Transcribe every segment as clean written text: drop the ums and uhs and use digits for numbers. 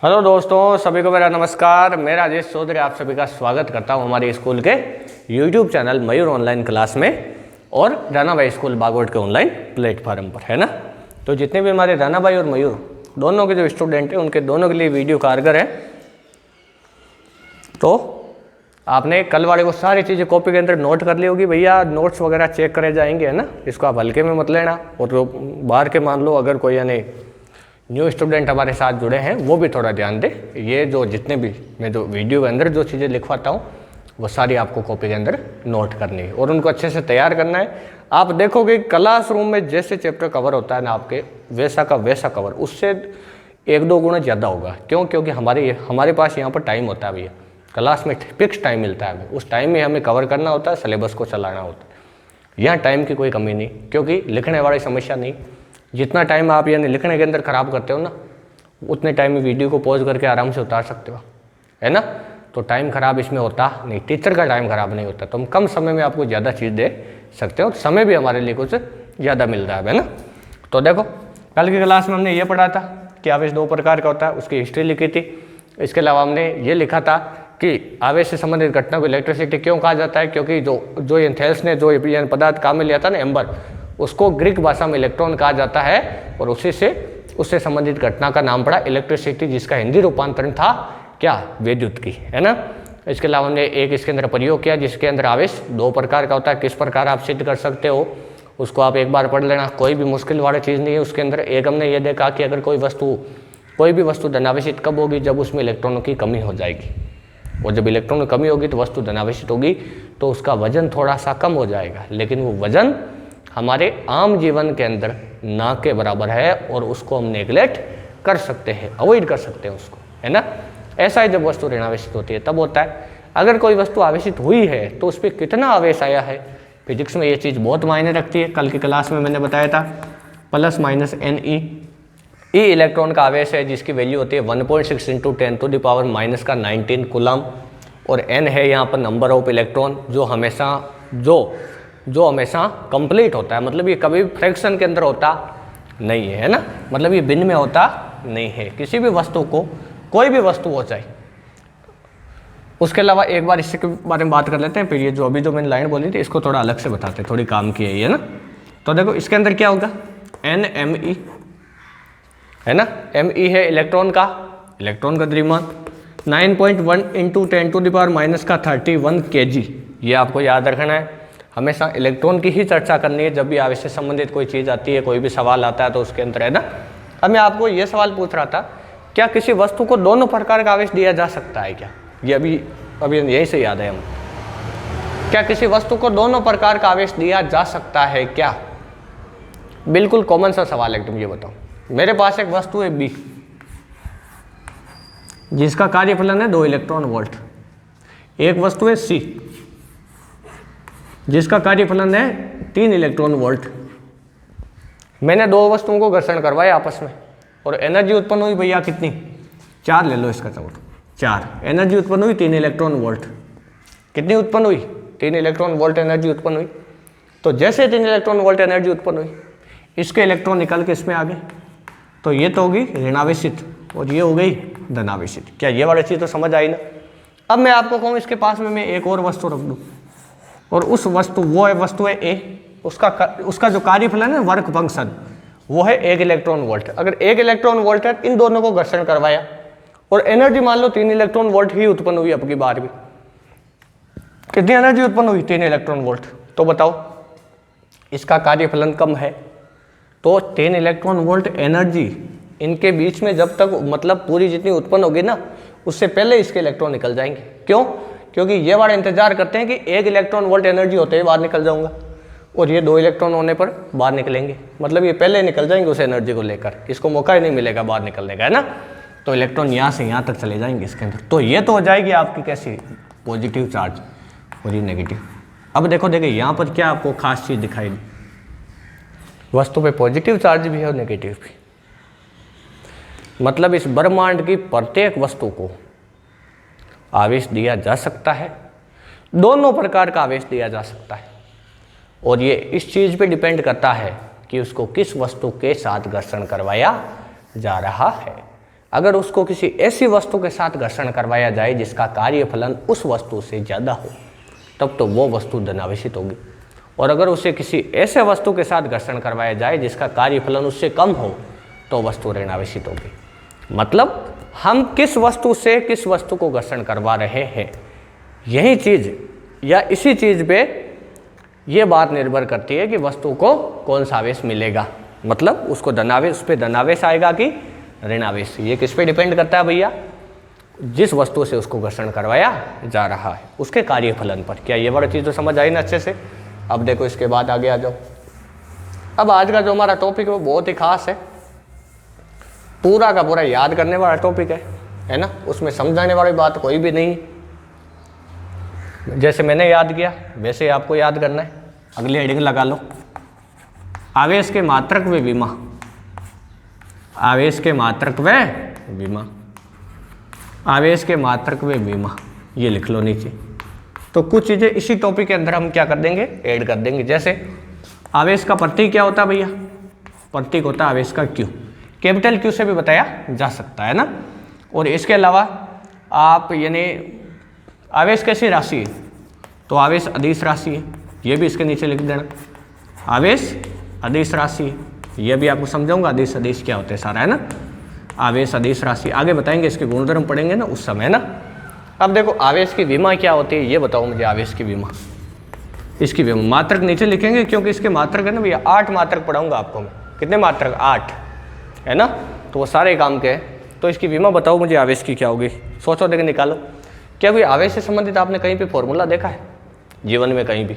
Hello दोस्तों, सभी को मेरा नमस्कार। मैं राजेश चौधरी आप सभी का स्वागत करता हूं हमारे स्कूल के यूट्यूब चैनल मयूर ऑनलाइन क्लास में और राना भाई स्कूल बागोट के ऑनलाइन प्लेटफॉर्म पर, है ना। तो जितने भी हमारे राना भाई और मयूर दोनों के जो स्टूडेंट हैं उनके दोनों के लिए वीडियो कारगर है। तो आपने कल वाले को सारी चीज़ें कॉपी के अंदर नोट कर ली होगी। भैया नोट्स वगैरह चेक करे जाएंगे, है ना। इसको आप हल्के में मत लेना। और तो बाहर के मान लो अगर कोई यानी न्यू स्टूडेंट हमारे साथ जुड़े हैं वो भी थोड़ा ध्यान दें। ये जो जितने भी मैं जो वीडियो के अंदर जो चीज़ें लिखवाता हूँ वो सारी आपको कॉपी के अंदर नोट करनी है और उनको अच्छे से तैयार करना है। आप देखोगे क्लासरूम में जैसे चैप्टर कवर होता है ना आपके, वैसा का वैसा कवर उससे 1-2 गुना ज़्यादा होगा। क्यों? क्योंकि हमारे पास यहाँ पर टाइम होता है भैया, क्लास में फिक्स टाइम मिलता है हमें। उस टाइम में हमें कवर करना होता है, सिलेबस को चलाना होता है। यहाँ टाइम की कोई कमी नहीं, क्योंकि लिखने वाली समस्या नहीं। जितना टाइम आप यानी लिखने के अंदर ख़राब करते हो ना, उतने टाइम में वीडियो को पॉज करके आराम से उतार सकते हो, है ना। तो टाइम ख़राब इसमें होता नहीं, टीचर का टाइम ख़राब नहीं होता। तो हम कम समय में आपको ज़्यादा चीज़ दे सकते हो, समय भी हमारे लिए कुछ ज़्यादा मिल रहा है ना। तो देखो कल की क्लास में हमने ये पढ़ा था कि आवेश 2 प्रकार का होता है, उसकी हिस्ट्री लिखी थी। इसके अलावा हमने ये लिखा था कि आवेश से संबंधित घटना को इलेक्ट्रिसिटी क्यों कहा जाता है, क्योंकि जो एथेंस ने जो पदार्थ काम में लिया था ना, एम्बर, उसको ग्रीक भाषा में इलेक्ट्रॉन कहा जाता है और उससे संबंधित घटना का नाम पड़ा इलेक्ट्रिसिटी, जिसका हिंदी रूपांतरण था क्या, विद्युत की, है ना। इसके अलावा हमने एक इसके अंदर प्रयोग किया जिसके अंदर आवेश 2 प्रकार का होता है। किस प्रकार आप सिद्ध कर सकते हो उसको आप एक बार पढ़ लेना, कोई भी मुश्किल वाली चीज़ नहीं है उसके अंदर। एक हमने ये देखा कि अगर कोई भी वस्तु धनावेशित कब होगी, जब उसमें इलेक्ट्रॉनों की कमी हो जाएगी। और जब इलेक्ट्रॉन की कमी होगी तो वस्तु धनावेशित होगी, तो उसका वजन थोड़ा सा कम हो जाएगा, लेकिन वो वजन हमारे आम जीवन के अंदर ना के बराबर है और उसको हम नेग्लेक्ट कर सकते हैं, अवॉइड कर सकते हैं उसको, है ना। ऐसा है जब वस्तु ऋणावेशित होती है तब होता है। अगर कोई वस्तु आवेशित हुई है तो उस पर कितना आवेश आया है, फिजिक्स में ये चीज़ बहुत मायने रखती है। कल की क्लास में मैंने बताया था प्लस माइनस NE। ई इलेक्ट्रॉन का आवेश है जिसकी वैल्यू होती है 1.6 × 10⁻⁻⁻19 कूलम। और N है यहाँ पर नंबर ऑफ इलेक्ट्रॉन जो हमेशा कंप्लीट होता है, मतलब ये कभी भी फ्रैक्शन के अंदर होता नहीं है ना, मतलब ये भिन्न में होता नहीं है किसी भी वस्तु को, कोई भी वस्तु हो जाए। उसके अलावा एक बार इसके बारे में बात कर लेते हैं, फिर ये जो मैंने लाइन बोली थी इसको थोड़ा अलग से बताते हैं, थोड़ी काम की है ये ना। तो देखो इसके अंदर क्या होगा, NMe, है ना। Me है इलेक्ट्रॉन का द्रव्यमान, 9.1 × 10⁻⁻31 kg। ये आपको याद रखना है, हमेशा इलेक्ट्रॉन की ही चर्चा करनी है जब भी आवेश से संबंधित कोई चीज़ आती है, कोई भी सवाल आता है तो उसके अंदर, है ना। अब मैं आपको ये सवाल पूछ रहा था, क्या किसी वस्तु को दोनों प्रकार का आवेश दिया जा सकता है क्या? ये अभी यहीं से याद है हम, क्या किसी वस्तु को दोनों प्रकार का आवेश दिया जा सकता है क्या? बिल्कुल कॉमन सा सवाल है। तुम ये बताओ, मेरे पास एक वस्तु है B जिसका कार्यफलन है 2 इलेक्ट्रॉन वोल्ट। एक वस्तु है C जिसका कार्यफलन है 3 इलेक्ट्रॉन वोल्ट। मैंने 2 वस्तुओं को घर्षण करवाया आपस में और एनर्जी उत्पन्न हुई भैया कितनी, 4 ले लो इसका चौथ, 4 एनर्जी उत्पन्न हुई 3 इलेक्ट्रॉन वोल्ट। कितनी उत्पन्न हुई? 3 इलेक्ट्रॉन वोल्ट एनर्जी उत्पन्न हुई। तो जैसे 3 इलेक्ट्रॉन वोल्ट एनर्जी उत्पन्न हुई, इसके इलेक्ट्रॉन निकल के इसमें आ गए, तो ये तो होगी ऋणावेशित और ये हो गई धनावेशित। क्या ये वाली चीज़ तो समझ आई ना। अब मैं आपको कहूँ इसके पास में मैं एक और वस्तु रख दूँ और उस वस्तु है A, उसका जो कार्यफलन है वर्क फंक्शन वो है 1 इलेक्ट्रॉन वोल्ट। अगर 1 इलेक्ट्रॉन वोल्ट है, इन दोनों को घर्षण करवाया और एनर्जी मान लो 3 इलेक्ट्रॉन वोल्ट ही उत्पन्न हुई। अब की बार भी कितनी एनर्जी उत्पन्न हुई? 3 इलेक्ट्रॉन वोल्ट। तो बताओ इसका कार्यफलन कम है, तो 3 इलेक्ट्रॉन वोल्ट एनर्जी इनके बीच में जब तक मतलब पूरी जितनी उत्पन्न होगी ना, उससे पहले इसके इलेक्ट्रॉन निकल जाएंगे। क्यों? क्योंकि ये वाले इंतजार करते हैं कि 1 इलेक्ट्रॉन वोल्ट एनर्जी होते ही बाहर निकल जाऊंगा और ये 2 इलेक्ट्रॉन होने पर बाहर निकलेंगे, मतलब ये पहले निकल जाएंगे उस एनर्जी को लेकर, इसको मौका ही नहीं मिलेगा बाहर निकलने का, है ना। तो इलेक्ट्रॉन यहाँ से यहाँ तक चले जाएंगे इसके अंदर। तो ये तो हो जाएगी आपकी कैसी, पॉजिटिव चार्ज और ये नेगेटिव। अब देखो यहाँ पर क्या आपको खास चीज़ दिखाई दी, वस्तु पे पॉजिटिव चार्ज भी है और नेगेटिव भी। मतलब इस ब्रह्मांड की प्रत्येक वस्तु को आवेश दिया जा सकता है, दोनों प्रकार का आवेश दिया जा सकता है, और ये इस चीज़ पे डिपेंड करता है कि उसको किस वस्तु के साथ घर्षण करवाया जा रहा है। अगर उसको किसी ऐसी वस्तु के साथ घर्षण करवाया जाए जिसका कार्यफलन उस वस्तु से ज़्यादा हो, तब तो वो वस्तु धनावेशित होगी। और अगर उसे किसी ऐसे वस्तु के साथ घर्षण करवाया जाए जिसका कार्यफलन उससे कम हो, तो वस्तु ऋणावेशित होगी। मतलब हम किस वस्तु से किस वस्तु को घर्षण करवा रहे हैं, यही चीज़ या इसी चीज़ पे ये बात निर्भर करती है कि वस्तु को कौन सा आवेश मिलेगा। मतलब उसको धनावेश, उस पर धनावेश आएगा कि ऋणावेश, ये किस पे डिपेंड करता है भैया? जिस वस्तु से उसको घर्षण करवाया जा रहा है उसके कार्यफलन पर। क्या ये बड़ी चीज़ तो समझ आई ना अच्छे से? अब देखो इसके बाद आगे आ जाओ। अब आज का जो हमारा टॉपिक है वो बहुत ही खास है, पूरा का पूरा याद करने वाला टॉपिक है ना, उसमें समझाने वाली बात कोई भी नहीं। जैसे मैंने याद किया वैसे ही आपको याद करना है। अगली हेडिंग लगा लो, आवेश के मात्रक व विमा। आवेश के मात्रक व विमा, आवेश के मात्रक व विमा, ये लिख लो नीचे। तो कुछ चीज़ें इसी टॉपिक के अंदर हम क्या कर देंगे, ऐड कर देंगे। जैसे आवेश का प्रतीक क्या होता है भैया? प्रतीक होता है आवेश का क्यू। कैपिटल क्यू से भी बताया जा सकता है ना। और इसके अलावा आप यानी आवेश कैसी राशि है? तो आवेश अदिश राशि है, ये भी इसके नीचे लिख देना। आवेश अदिश राशि है, ये भी आपको समझाऊंगा अदिश अदिश क्या होते हैं सारा, है ना। आवेश अदिश राशि आगे बताएंगे, इसके गुणधर्म पढ़ेंगे ना उस समय ना। अब देखो आवेश की विमा क्या होती है ये बताओ मुझे। आवेश की विमा, इसकी विमा मात्रक नीचे लिखेंगे क्योंकि इसके मात्रक है ना भैया, 8 मात्रक पढ़ाऊंगा आपको मैं। कितने मात्रक? 8, है ना। तो वो सारे काम के हैं। तो इसकी विमा बताओ मुझे आवेश की क्या होगी, सोचो देख निकालो। क्या कोई आवेश से संबंधित आपने कहीं पे फॉर्मूला देखा है जीवन में कहीं भी,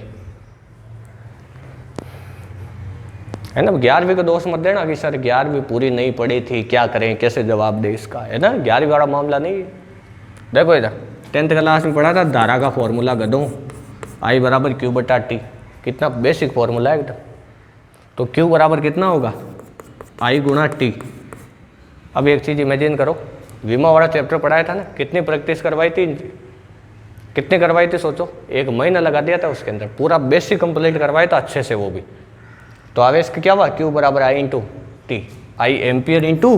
है ना। 11वीं को दोष मत देना कि सर 11वीं पूरी नहीं पढ़ी थी, क्या करें, कैसे जवाब दे इसका, है ना। 11वीं वाला मामला नहीं है। देखो इधर 10th क्लास में पढ़ा था धारा का फॉर्मूला गधों, I बराबर Q बटा T। कितना बेसिक फॉर्मूला है एकदम। तो Q बराबर कितना होगा? I गुणा T। अब एक चीज़ इमेजिन करो, विमा वाला चैप्टर पढ़ाया था ना, कितनी प्रैक्टिस करवाई थी, कितनी करवाई थी सोचो। 1 महीना लगा दिया था उसके अंदर, पूरा बेसिक कंप्लीट करवाया था अच्छे से वो भी। तो आवेश का क्या हुआ? Q बराबर I into T, I ampere into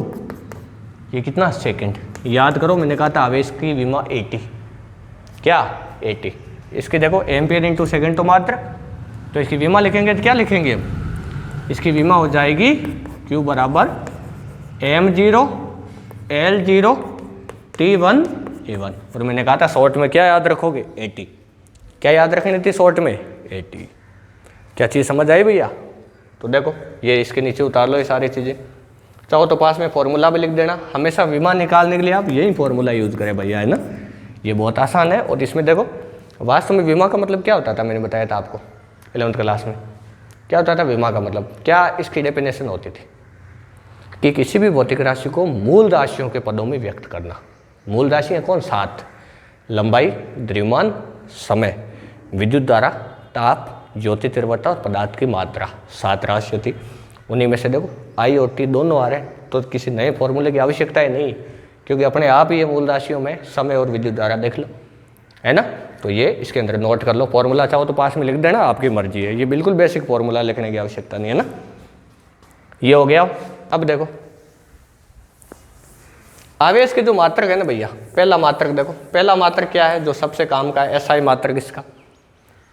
ये कितना सेकंड। याद करो मैंने कहा था आवेश की विमा 80, क्या 80। इसकी देखो एम्पियर इंटू सेकेंड तो मात्र, तो इसकी विमा लिखेंगे तो क्या लिखेंगे हम? इसकी विमा हो जाएगी Q बराबर M0 L0 T1 A1। और मैंने कहा था शॉर्ट में क्या याद रखोगे? 80। क्या याद रखनी थी शॉर्ट में? 80। क्या चीज़ समझ आई भैया? तो देखो ये इसके नीचे उतार लो ये सारी चीज़ें। चाहो तो पास में फॉर्मूला भी लिख देना। हमेशा विमा निकालने के लिए आप यही फॉर्मूला यूज़ करें भैया, है ना। ये बहुत आसान है। और इसमें देखो वास्तव में विमा का मतलब क्या होता था, मैंने बताया था आपको 11th क्लास में। क्या होता था विमा का मतलब? क्या इसकी डेफिनेशन होती थी कि किसी भी भौतिक राशि को मूल राशियों के पदों में व्यक्त करना। मूल राशि है कौन? 7, लंबाई, द्रव्यमान, समय, विद्युत धारा, ताप, ज्योति तीव्रता और पदार्थ की मात्रा। 7 राशियाँ थी। उन्हीं में से देखो I और T दोनों आ रहे हैं, तो किसी नए फॉर्मूले की आवश्यकता है नहीं, क्योंकि अपने आप ही ये मूल राशियों में समय और विद्युत धारा देख लो, है ना। तो ये इसके अंदर नोट कर लो। फॉर्मूला चाहो तो पास में लिख देना, आपकी मर्जी है। ये बिल्कुल बेसिक फॉर्मूला लिखने की आवश्यकता नहीं है ना। ये हो गया। अब देखो आवेश के जो मात्रक है ना भैया, पहला मात्रक देखो, पहला मात्रक क्या है जो सबसे काम का है? SI मात्रक इसका।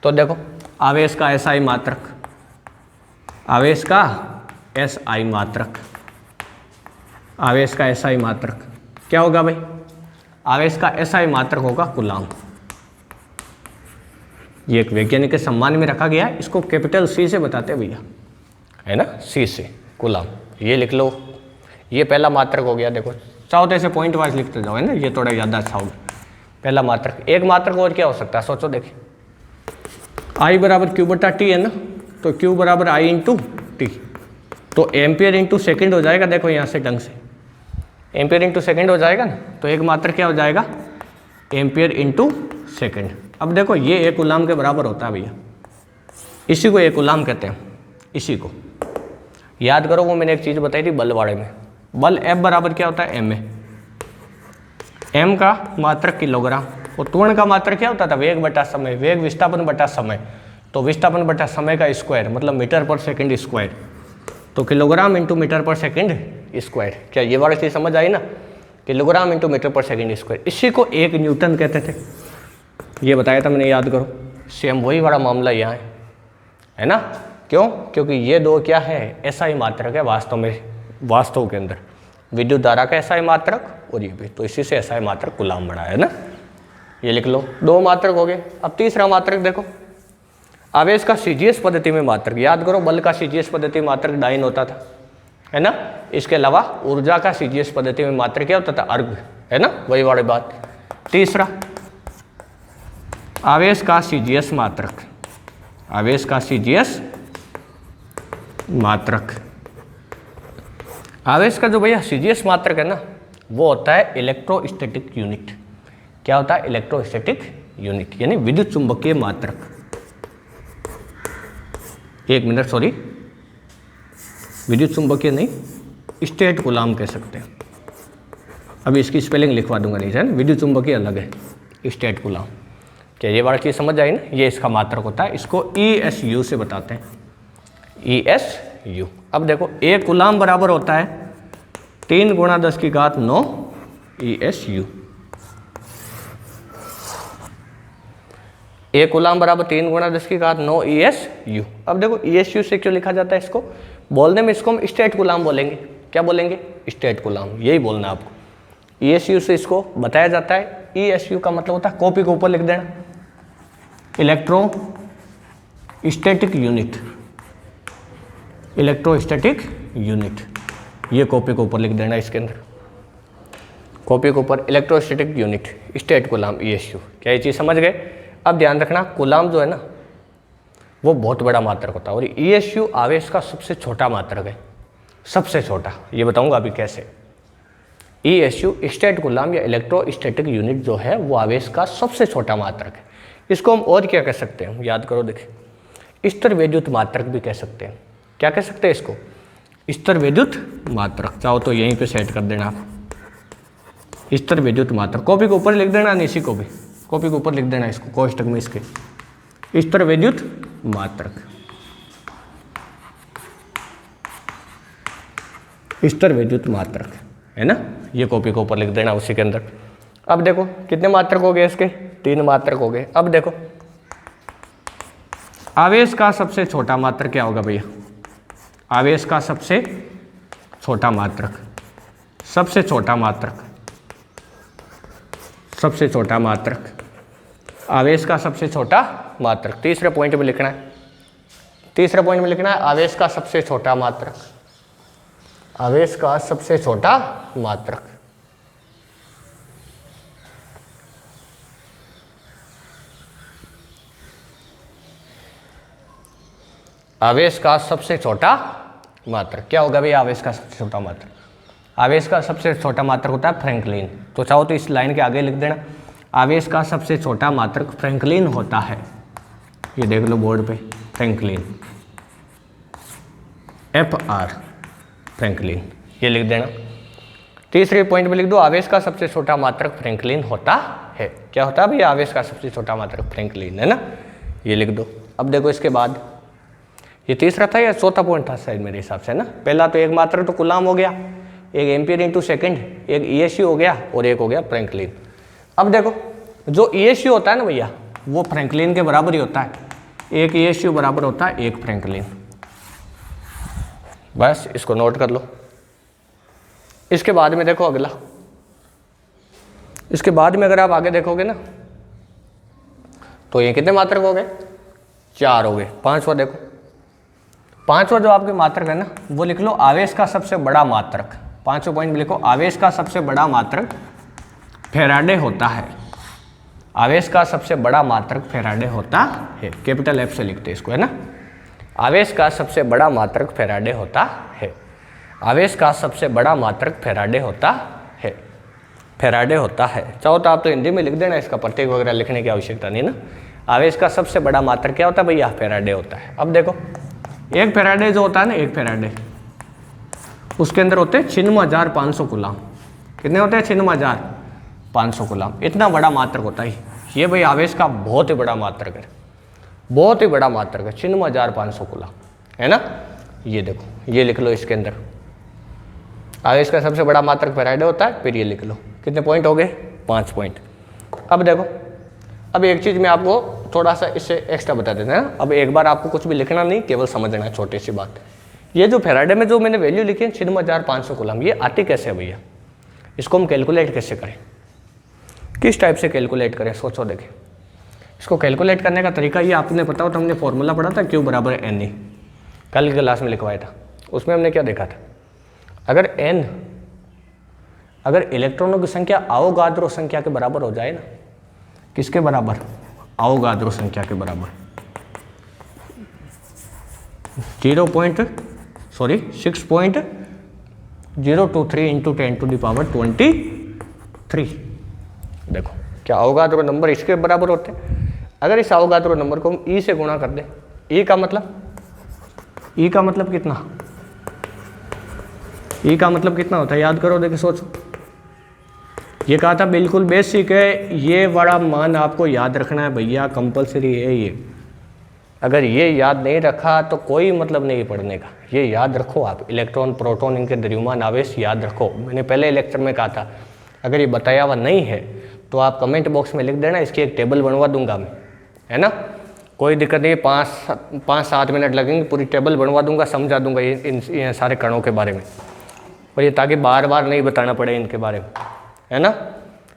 तो देखो आवेश का SI मात्रक, आवेश का SI मात्रक, आवेश का SI मात्रक क्या होगा भाई? आवेश का SI मात्रक होगा कूलाम। ये एक वैज्ञानिक के सम्मान में रखा गया है, इसको कैपिटल C से बताते हैं भैया, है ना, C से कूलाम। ये लिख लो, ये पहला मात्रक हो गया। देखो चाहो तो ऐसे पॉइंट वाइज लिखते जाओ, है ना, ये थोड़ा ज़्यादा अच्छा होगा। पहला मात्रक। एक मात्रक और क्या हो सकता है सोचो, देखिए I बराबर Q बटा T है ना, तो Q बराबर I इंटू T, तो एम्पियर इंटू सेकेंड हो जाएगा। देखो यहाँ से ढंग से एम्पियर इंटू सेकेंड हो जाएगा ना, तो एक मात्रक क्या हो जाएगा? Ampere into second. अब देखो ये 1 कूलाम के बराबर होता है भैया, इसी को 1 कूलाम कहते हैं। इसी को याद करो, वो मैंने एक चीज़ बताई थी बल वाले में। बल F बराबर क्या होता है? ma। m का मात्रक किलोग्राम, और त्वरण का मात्रक क्या होता था? वेग बटा समय, वेग विस्थापन बटा समय। तो विस्थापन बटा समय का स्क्वायर मतलब मीटर पर सेकंड स्क्वायर, तो किलोग्राम इंटू मीटर पर सेकंड स्क्वायर। क्या ये वाली चीज़ समझ आई ना? किलोग्राम इंटू मीटर पर सेकेंड स्क्वायर, इसी को 1 न्यूटन कहते थे, ये बताया था मैंने, याद करो। सेम वही बड़ा मामला यहाँ है ना। क्यों? क्योंकि ये दो क्या है, एसआई मात्रक है वास्तव में, वास्तव के अंदर विद्युत धारा का एसआई मात्रक और ये भी, तो इसी से एसआई मात्रक कूलाम बना है ना। ये लिख लो, 2 मात्रक हो गए। अब तीसरा मात्रक देखो, आवेश का सीजीएस पद्धति में मात्रक। याद करो, बल का सीजीएस पद्धति में मात्रक डाइन होता था, है ना। इसके अलावा ऊर्जा का सीजीएस पद्धति में मात्रक क्या होता था, अर्ग, है ना, वही वाली बात। तीसरा, आवेश का सीजीएस मात्रक, आवेश का सीजीएस मात्रक। आवेश का जो भैया सीजीएस मात्रक है ना, वो होता है इलेक्ट्रोस्टैटिक यूनिट। क्या होता है? इलेक्ट्रोस्टैटिक यूनिट, यानी विद्युत चुंबकीय मात्रक। 1 मिनट, सॉरी, विद्युत चुंबकीय नहीं, स्टेट कूलाम कह सकते हैं। अभी इसकी स्पेलिंग लिखवा दूंगा नहीं, है ना, विद्युत चुंबकीय अलग है, स्टेट कूलाम। क्या ये वाला चीज़ समझ आई ना? ये इसका मात्रक होता है, इसको ESU से बताते हैं, ESU। अब देखो, 1 कूलाम बराबर होता है 3 × 10⁹ ESU। 1 कूलाम बराबर 3 × 10⁹ ESU। अब देखो, ESU से क्यों लिखा जाता है इसको? बोलने में इसको हम स्टेट कूलाम बोलेंगे। क्या बोलेंगे? स्टेट कूलाम, यही बोलना है आपको। ESU से इसको बताया जाता है। ESU का मतलब होता है, कॉपी के ऊपर लिख देना, इलेक्ट्रोस्टैटिक यूनिट, इलेक्ट्रोस्टैटिक यूनिट। ये कॉपी के ऊपर लिख देना, इसके अंदर कॉपी के ऊपर electrostatic unit, state coulomb, ESU। क्या ये चीज़ समझ गए? अब ध्यान रखना, कूलाम जो है ना, वो बहुत बड़ा मात्रक होता है, और ESU आवेश का सबसे छोटा मात्रक है, सबसे छोटा। ये बताऊंगा अभी कैसे। ESU स्टेट कूलाम या इलेक्ट्रोस्टैटिक यूनिट जो है, वो आवेश का सबसे छोटा मात्रक है। इसको हम और क्या कह सकते हैं? याद करो, देखिए, स्तर विद्युत मात्रक भी कह सकते हैं। क्या कह सकते हैं इसको? स्तर विद्युत मात्रक। चाहो तो यहीं पे सेट कर देना आप, स्तर विद्युत मात्रक। कॉपी के ऊपर लिख देना, इसी को भी कॉपी के ऊपर लिख देना, इसको कोष्टक में, इसके स्तर विद्युत मात्रक, स्तर विद्युत मात्रक, है ना। ये कॉपी के ऊपर लिख देना, उसी के अंदर। अब देखो, कितने मात्रक हो गए इसके? 3 मात्रक हो गए। अब देखो, आवेश का सबसे छोटा मात्रक क्या होगा भैया? आवेश का सबसे छोटा मात्रक, सबसे छोटा मात्रक, सबसे छोटा मात्रक, आवेश का सबसे छोटा मात्रक। तीसरे पॉइंट में लिखना है, तीसरे पॉइंट में लिखना है आवेश का सबसे छोटा मात्रक, आवेश का सबसे छोटा मात्रक। आवेश का सबसे छोटा मात्रक क्या होगा भैया? आवेश का सबसे छोटा मात्रक, आवेश का सबसे छोटा मात्रक होता है फ्रैंकलिन। तो चाहो तो इस लाइन के आगे लिख देना, आवेश का सबसे छोटा मात्रक फ्रैंकलिन होता है। ये देख लो बोर्ड पे, फ्रैंकलिन, FR, फ्रैंकलिन, ये लिख देना। तीसरे पॉइंट में लिख दो, आवेश का सबसे छोटा मात्रक फ्रैंकलिन होता है। क्या होता है भैया? आवेश का सबसे छोटा मात्रक फ्रैंकलिन, है ना, ये लिख दो। अब देखो, इसके बाद ये तीसरा था या चौथा पॉइंट था शायद मेरे हिसाब से, ना। पहला तो एक मात्रक तो कूलाम हो गया, एक एम्पियर इंटू सेकेंड, एक ESU हो गया, और एक हो गया फ्रैंकलिन। अब देखो, जो ESU होता है ना भैया, वो फ्रैंकलिन के बराबर ही होता है। एक ESU बराबर होता है 1 फ्रैंकलिन। बस इसको नोट कर लो। इसके बाद में देखो अगला, इसके बाद में अगर आप आगे देखोगे ना, तो ये कितने मात्रक हो गए? 4 हो गए। 5वां देखो, 5वां जो आपके मात्रक है ना, वो लिख लो आवेश का सबसे बड़ा मात्रक। 5वां पॉइंट में लिखो, आवेश का सबसे बड़ा मात्रक फैराडे होता है। आवेश का सबसे बड़ा मात्रक फैराडे होता है, कैपिटल F से लिखते हैं इसको, है ना। आवेश का सबसे बड़ा मात्रक फैराडे होता है, आवेश का सबसे बड़ा मात्रक फैराडे होता है, फैराडे होता है। चाहो तो आप तो हिंदी में लिख देना, इसका प्रत्येक वगैरह लिखने की आवश्यकता नहीं ना। आवेश का सबसे बड़ा मात्रक क्या होता है भैया? फैराडे होता है। अब देखो, एक फैराडे जो होता है ना, एक फैराडे, उसके अंदर होते हैं 96,500 कूलाम। कितने होते हैं? 96,500 कूलाम। इतना बड़ा मात्रक होता है ये भाई, आवेश का बहुत ही बड़ा मात्रक है, बहुत ही बड़ा मात्रक है, 96,500 कूलाम, है ना। ये देखो, ये लिख लो इसके अंदर, आगे इसका सबसे बड़ा मात्रक फेराडे होता है, फिर ये लिख लो। कितने पॉइंट हो गए? 5 पॉइंट। अब देखो, अब एक चीज़ मैं आपको थोड़ा सा इससे एक्स्ट्रा बता देते हैं। अब एक बार आपको कुछ भी लिखना नहीं, केवल समझना है, छोटी सी बात। ये जो फेराडे में जो मैंने वैल्यू लिखी है 9500 कूलम, ये आती कैसे है भैया? इसको हम कैलकुलेट कैसे करें, किस टाइप से कैलकुलेट करें, सोचो देखें। इसको कैलकुलेट करने का तरीका ये आपने पता हो तो हमने फॉर्मूला पढ़ा था Q बराबर NE, कल की क्लास में लिखवाया था। उसमें हमने क्या देखा था, अगर n अगर इलेक्ट्रॉनों की संख्या अवोगाद्रो संख्या के बराबर हो जाए ना, किसके बराबर? अवोगाद्रो संख्या के बराबर, 6.023 इंटू 10⁻23। देखो क्या अवोगाद्रो नंबर इसके बराबर होते हैं। अगर इस अवोगाद्रो नंबर को हम E से गुणा कर दें, E का मतलब कितना? E का मतलब कितना होता है, याद करो, देखिए सोचो। ये कहा था बिल्कुल बेसिक है, ये बड़ा मान आपको याद रखना है भैया, कंपलसरी है ये। अगर ये याद नहीं रखा तो कोई मतलब नहीं पढ़ने का। ये याद रखो आप, इलेक्ट्रॉन प्रोटॉन इनके द्रव्यमान आवेश याद रखो। मैंने पहले लेक्चर में कहा था, अगर ये बताया हुआ नहीं है तो आप कमेंट बॉक्स में लिख देना, इसकी एक टेबल बनवा दूंगा मैं, है ना, कोई दिक्कत नहीं। 5-7 मिनट लगेंगे, पूरी टेबल बनवा दूंगा, समझा दूंगा इन सारे कणों के बारे में, और ये ताकि बार बार नहीं बताना पड़े इनके बारे में, है ना।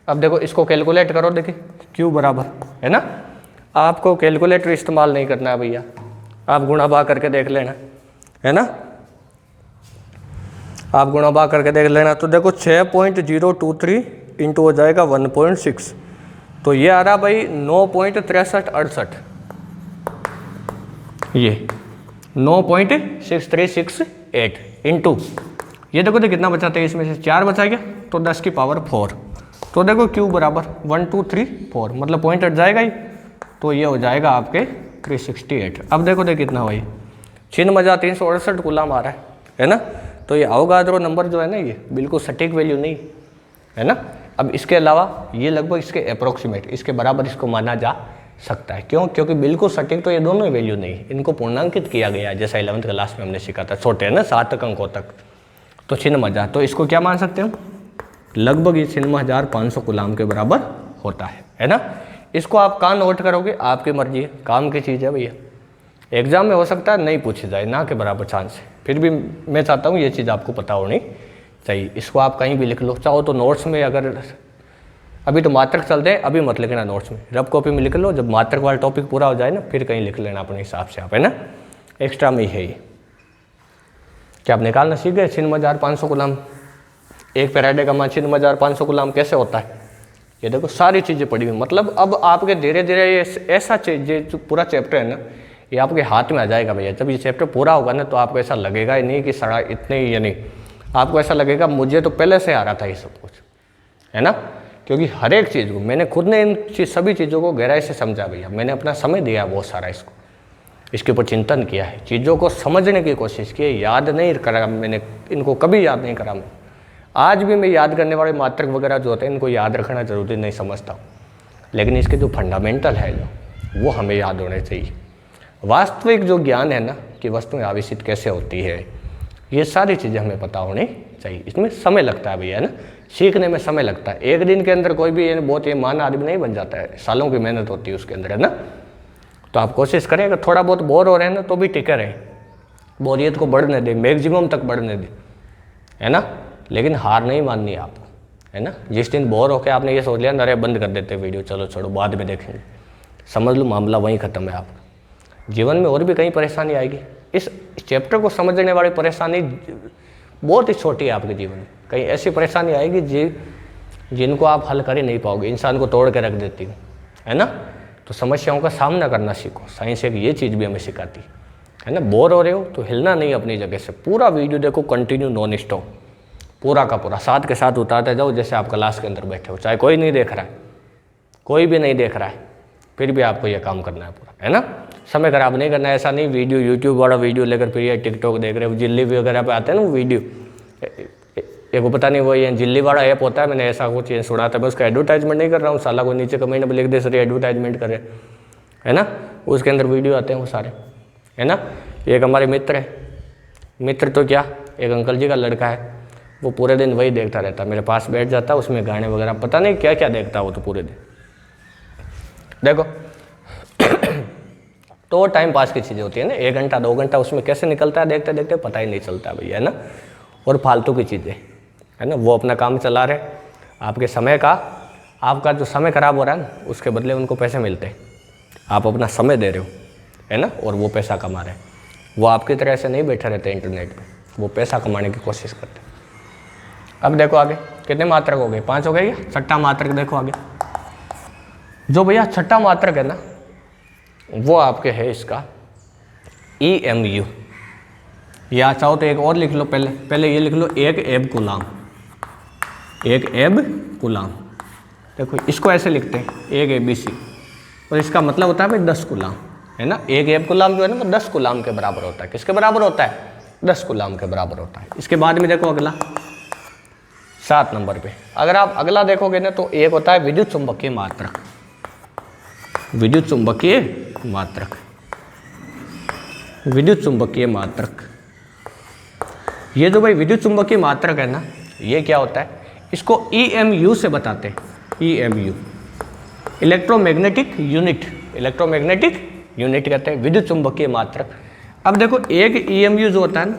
अब देखो इसको कैलकुलेट करो, देखिए Q बराबर, है ना, आपको कैलकुलेटर इस्तेमाल नहीं करना है भैया, आप गुणा भाग करके देख लेना, है ना, आप गुणा भाग करके देख लेना। तो देखो 6.023 इंटू हो जाएगा 1.6, तो ये आ रहा भाई 9.6368, ये 9.6368 इंटू, ये देखो तो कितना बचा था, इसमें से 4 बचा गया तो 10 की पावर 4। तो देखो Q बराबर 1 2 3 4, मतलब पॉइंट हट जाएगा ही, तो ये हो जाएगा आपके 368। अब देखो कितना भाई, 6,368 कूलम आ रहा है ना। तो ये अवोगाद्रो नंबर जो है ना, ये बिल्कुल सटीक वैल्यू नहीं है ना। अब इसके अलावा ये लगभग इसके अप्रोक्सीमेट, इसके बराबर इसको माना जा सकता है। क्यों? क्योंकि बिल्कुल सटीक तो ये दोनों वैल्यू नहीं, इनको पूर्णांकित किया गया है, जैसा 11th क्लास में हमने सीखा था, छोटे है ना, 7 अंकों तक, तो 6,000। तो इसको क्या मान सकते हैं, लगभग ये 6,500 कूलम के बराबर होता है ना। इसको आप कहाँ नोट करोगे, आपकी मर्जी है, काम की चीज़ है भैया। एग्जाम में हो सकता है नहीं पूछी जाए, ना के बराबर चांस है, फिर भी मैं चाहता हूँ ये चीज़ आपको पता होनी चाहिए। इसको आप कहीं भी लिख लो, चाहो तो नोट्स में, अगर अभी तो मात्रक चलते हैं, अभी मत लिखना नोट्स में, रफ कॉपी में लिख लो, जब मात्रक वाला टॉपिक पूरा हो जाए ना, फिर कहीं लिख लेना अपने हिसाब से आप, है ना। एक्स्ट्रा में ही है ये। क्या आप निकालना सीख गए 6,500 कूलम, एक फेराडे का मान 6,500 कूलम कैसे होता है? ये देखो सारी चीज़ें पड़ी हुई, मतलब अब आपके धीरे धीरे ये ऐसा चीज, जो पूरा चैप्टर है ना, ये आपके हाथ में आ जाएगा भैया। जब ये चैप्टर पूरा होगा ना, तो आपको ऐसा लगेगा ही नहीं कि सारा इतने ही, यानी आपको ऐसा लगेगा मुझे तो पहले से आ रहा था ये सब कुछ, है ना। क्योंकि हर एक चीज़ को मैंने खुद ने इन सभी चीज़ों को गहराई से समझा भैया, मैंने अपना समय दिया बहुत सारा इसको, इसके ऊपर चिंतन किया है, चीज़ों को समझने की कोशिश की है। याद नहीं करा मैंने, इनको कभी याद नहीं करा मैं। आज भी मैं याद करने वाले मात्रक वगैरह जो होते हैं, इनको याद रखना जरूरी नहीं समझता हूँ, लेकिन इसके जो फंडामेंटल है जो, वो हमें याद होने चाहिए। वास्तविक जो ज्ञान है ना, कि वस्तुएं आवेशित कैसे होती है, ये सारी चीज़ें हमें पता होनी चाहिए। इसमें समय लगता है भैया, है ना, सीखने में समय लगता है। एक दिन के अंदर कोई भी बहुत ये महान आदमी नहीं बन जाता है, सालों की मेहनत होती है उसके अंदर, है ना। तो आप कोशिश करें, अगर थोड़ा बहुत बोर हो रहे हैं ना, तो भी टिके रहें, बोरियत को बढ़ने दें, मैक्सिमम तक बढ़ने दें, है ना। लेकिन हार नहीं माननी आपको, है ना। जिस दिन बोर होकर आपने ये सोच लिया अरे बंद कर देते वीडियो, चलो छोड़ो बाद में देखेंगे, समझ लो मामला वहीं ख़त्म है आपका। जीवन में और भी कई परेशानी आएगी, इस चैप्टर को समझने वाली परेशानी बहुत ही छोटी है आपके जीवन में। कहीं ऐसी परेशानी आएगी जिनको आप हल कर ही नहीं पाओगे, इंसान को तोड़ के रख देती है ना। तो समस्याओं का सामना करना सीखो, साइंस एक ये चीज़ भी हमें सिखाती है ना। बोर हो रहे हो तो हिलना नहीं अपनी जगह से, पूरा वीडियो देखो कंटिन्यू, नॉन स्टॉप, पूरा का पूरा साथ के साथ उतारते जाओ, जैसे आप क्लास के अंदर बैठे हो, चाहे कोई नहीं देख रहा है, कोई भी नहीं देख रहा है, फिर भी आपको ये काम करना है पूरा, है ना। समय खराब नहीं करना है, ऐसा नहीं वीडियो यूट्यूब वाला वीडियो लेकर फिर ये टिकटॉक देख रहे हो, जिल्ली वगैरह पे आते हैं ना वो वीडियो, एक पता नहीं वो ये जिल्ली वाला ऐप होता है, मैंने ऐसा कुछ ये सुना था। मैं उसका एडवर्टाइजमेंट नहीं कर रहा हूँ, साला को नीचे कमेंट में लिख दे सर एडवर्टाइजमेंट करे, है ना। उसके अंदर वीडियो आते हैं वो सारे, है ना। एक हमारे मित्र है, मित्र तो क्या, एक अंकल जी का लड़का है, वो पूरे दिन वही देखता रहता, मेरे पास बैठ जाता, उसमें गाने वगैरह पता नहीं क्या क्या देखता वो तो पूरे दिन। देखो तो वो टाइम पास की चीज़ें होती है ना, 1 घंटा 2 घंटा उसमें कैसे निकलता है देखते देखते पता ही नहीं चलता भैया, है ना। और फालतू की चीज़ें, है ना, वो अपना काम चला रहे, आपके समय का, आपका जो समय खराब हो रहा है ना, उसके बदले उनको पैसे मिलते हैं, आप अपना समय दे रहे हो, है ना, और वो पैसा कमा रहे हैं। वो आपकी तरह से नहीं बैठे रहते इंटरनेट पे, वो पैसा कमाने की कोशिश करते हैं। अब देखो आगे कितने मात्रक हो गए, 5 हो गए क्या। छठा मात्रक देखो आगे, जो भैया छठा मात्रक है ना, वो आपके है इसका EMU, या चाहो तो एक और लिख लो, पहले ये लिख लो, एक एब गुलाम, एक एब गुलाम। देखो इसको ऐसे लिखते हैं, एक ABC, और इसका मतलब होता है भाई 10 गुलाम, है ना। एक एब गुलाम जो है ना वो 10 गुलाम के बराबर होता है। किसके बराबर होता है, 10 गुलाम के बराबर होता है। इसके बाद में देखो अगला 7 नंबर पे, अगर आप अगला देखोगे ना तो एक होता है विद्युत चुंबकीय मात्रक, विद्युत चुंबकीय मात्रक, विद्युत चुंबकीय मात्रक। ये जो भाई विद्युत चुंबकीय मात्रक है ना, ये क्या होता है, इसको EMU से बताते हैं, EMU, electromagnetic unit, electromagnetic unit कहते हैं विद्युत चुंबकीय मात्रक। अब देखो एक EMU जो होता है ना,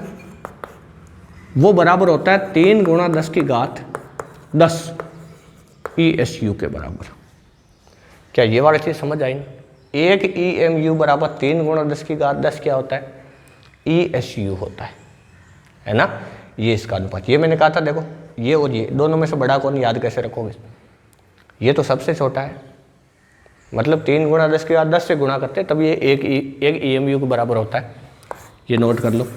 वो बराबर होता है 3 × 10⁻10 ESU के बराबर। क्या ये वाली चीज़ समझ आई ना? एक EMU बराबर 3 × 10⁻10 क्या होता है, ESU होता है ना। ये इसका अनुपात, ये मैंने कहा था, देखो ये और ये दोनों में से बड़ा कौन, याद कैसे रखोगे, ये तो सबसे छोटा है, मतलब 3 × 10⁻10 से गुणा करते तब ये एक EMU के बराबर होता है, ये नोट कर लो।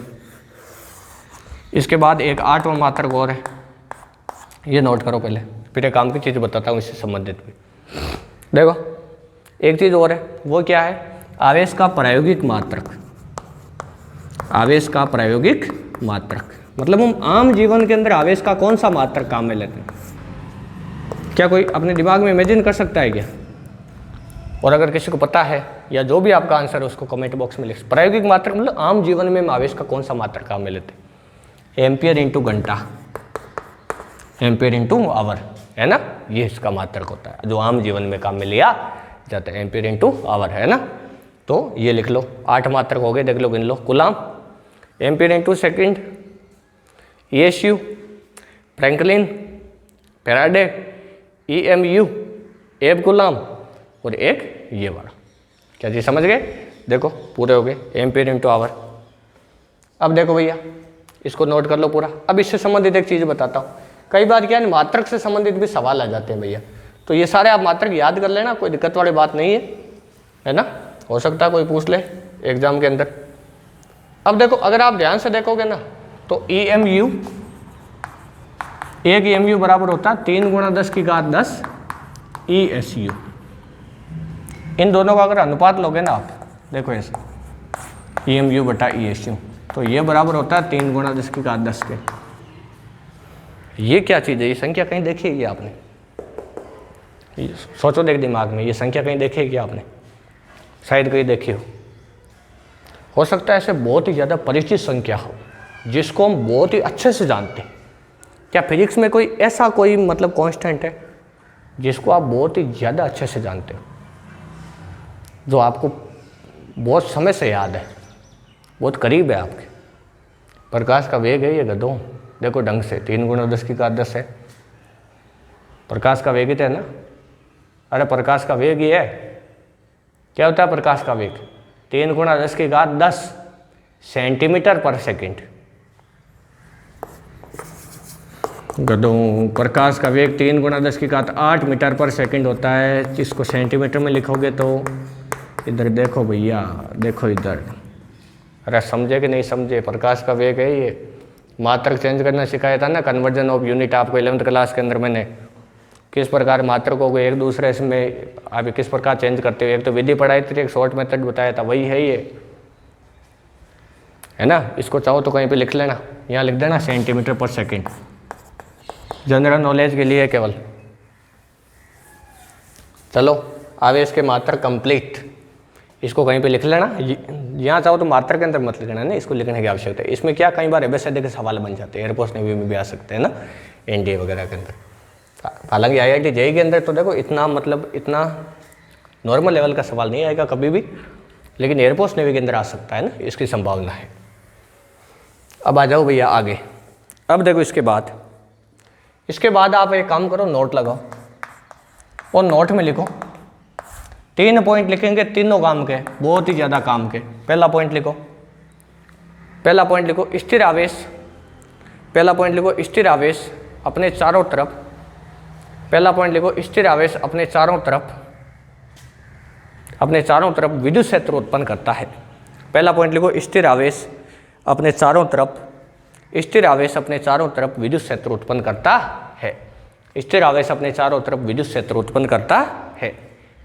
इसके बाद एक 8वां मात्रक और है, ये नोट करो पहले, फिर एक काम की चीज़ बताता हूँ इससे संबंधित भी। देखो एक चीज़ और है, वो क्या है, आवेश का प्रायोगिक मात्रक, आवेश का प्रायोगिक मात्रक, मतलब हम आम जीवन के अंदर आवेश का कौन सा मात्रक काम में लेते हैं। क्या कोई अपने दिमाग में इमेजिन कर सकता है क्या? और अगर किसी को पता है या जो भी आपका आंसर है उसको कमेंट बॉक्स में लिख। प्रायोगिक मात्रक मतलब आम जीवन में हम आवेश का कौन सा मात्रक काम में लेते हैं। एम्पियर इंटू घंटा, एम्पियर इंटू आवर, है ना, ये इसका मात्रक होता है जो आम जीवन में काम में लिया जाता है, एम्पियर इंटू आवर, है ना। तो ये लिख लो, 8 मात्रक हो गए, देख लो, गिन लो। Coulomb, ampere into second, ESU, Franklin, Faraday, EMU, एब गुलाम, और एक ये वाला। क्या चीज़ समझ गए? देखो पूरे हो गए, एम्पियर इंटू आवर। अब देखो भैया इसको नोट कर लो पूरा। अब इससे संबंधित एक चीज़ बताता हूँ, कई बार क्या है मात्रक से संबंधित भी सवाल आ जाते हैं भैया, तो ये सारे आप मात्रक याद कर लेना, कोई दिक्कत वाली बात नहीं है ना। हो सकता है कोई पूछ ले एग्जाम के अंदर। अब देखो अगर आप ध्यान से देखोगे ना तो EMU, एक EMU बराबर होता है 3 × 10⁻10 ESU। इन दोनों का अगर अनुपात लोगे ना आप, देखो ऐसे EMU बटा ESU, तो ये बराबर होता है 3 × 10⁻10 के। ये क्या चीज़ है, ये संख्या कहीं देखी है क्या आपने? सोचो देख दिमाग में, ये संख्या कहीं देखी है क्या आपने? शायद कहीं देखी हो सकता है ऐसे बहुत ही ज़्यादा परिचित संख्या हो जिसको हम बहुत ही अच्छे से जानते हैं। क्या फिजिक्स में कोई ऐसा कोई मतलब कांस्टेंट है जिसको आप बहुत ही ज़्यादा अच्छे से जानते हो, जो आपको बहुत समय से याद है, बहुत करीब है आपके? प्रकाश का वेग है ये गधों, देखो ढंग से 3 × 10⁻10 है, प्रकाश का वेग ही तो है ना। अरे प्रकाश का वेग ही है, क्या होता है प्रकाश का वेग? 3 × 10⁻10 सेंटीमीटर पर सेकंड। गधों, प्रकाश का वेग 3 × 10⁸ मीटर पर सेकंड होता है। जिसको सेंटीमीटर में लिखोगे तो इधर देखो भैया, देखो इधर। अरे समझे कि नहीं समझे? प्रकाश का वेग है ये। मात्रक चेंज करना सिखाया था ना, कन्वर्जन ऑफ यूनिट, आपको 11th क्लास के अंदर मैंने किस प्रकार मात्रकों को एक दूसरे में आप किस प्रकार चेंज करते हो। एक तो विधि पढ़ाई थी, एक शॉर्ट मेथड बताया था, वही है ये, है ना। इसको चाहो तो कहीं पे लिख लेना, यहाँ लिख देना सेंटीमीटर पर सेकंड, जनरल नॉलेज के लिए केवल। चलो आवेश के मात्रक कंप्लीट, इसको कहीं पे लिख लेना, यहाँ चाहो तो मात्रा के अंदर मत लिखना है ना, इसको लिखने की आवश्यकता है। इसमें क्या कई बार एबीसीडी के सवाल बन जाते हैं, एयरफोर्स नेवी में भी आ सकते हैं ना, एनडीए वगैरह के अंदर। हालांकि आईआईटी जेईई के अंदर तो देखो इतना मतलब इतना नॉर्मल लेवल का सवाल नहीं आएगा कभी भी, लेकिन एयरफोर्स नेवी के अंदर आ सकता है ना, इसकी संभावना है। अब आ जाओ भैया आगे। अब देखो इसके बाद आप एक काम करो, नोट लगाओ और नोट में लिखो 3 पॉइंट लिखेंगे, तीनों काम के, बहुत ही ज़्यादा काम के। पहला पॉइंट लिखो स्थिर आवेश। पहला पॉइंट लिखो स्थिर आवेश अपने चारों तरफ। पहला पॉइंट लिखो स्थिर आवेश अपने चारों तरफ विद्युत क्षेत्र उत्पन्न करता है। पहला पॉइंट लिखो स्थिर आवेश अपने चारों तरफ विद्युत क्षेत्र उत्पन्न करता है। स्थिर आवेश अपने चारों तरफ विद्युत क्षेत्र उत्पन्न करता है।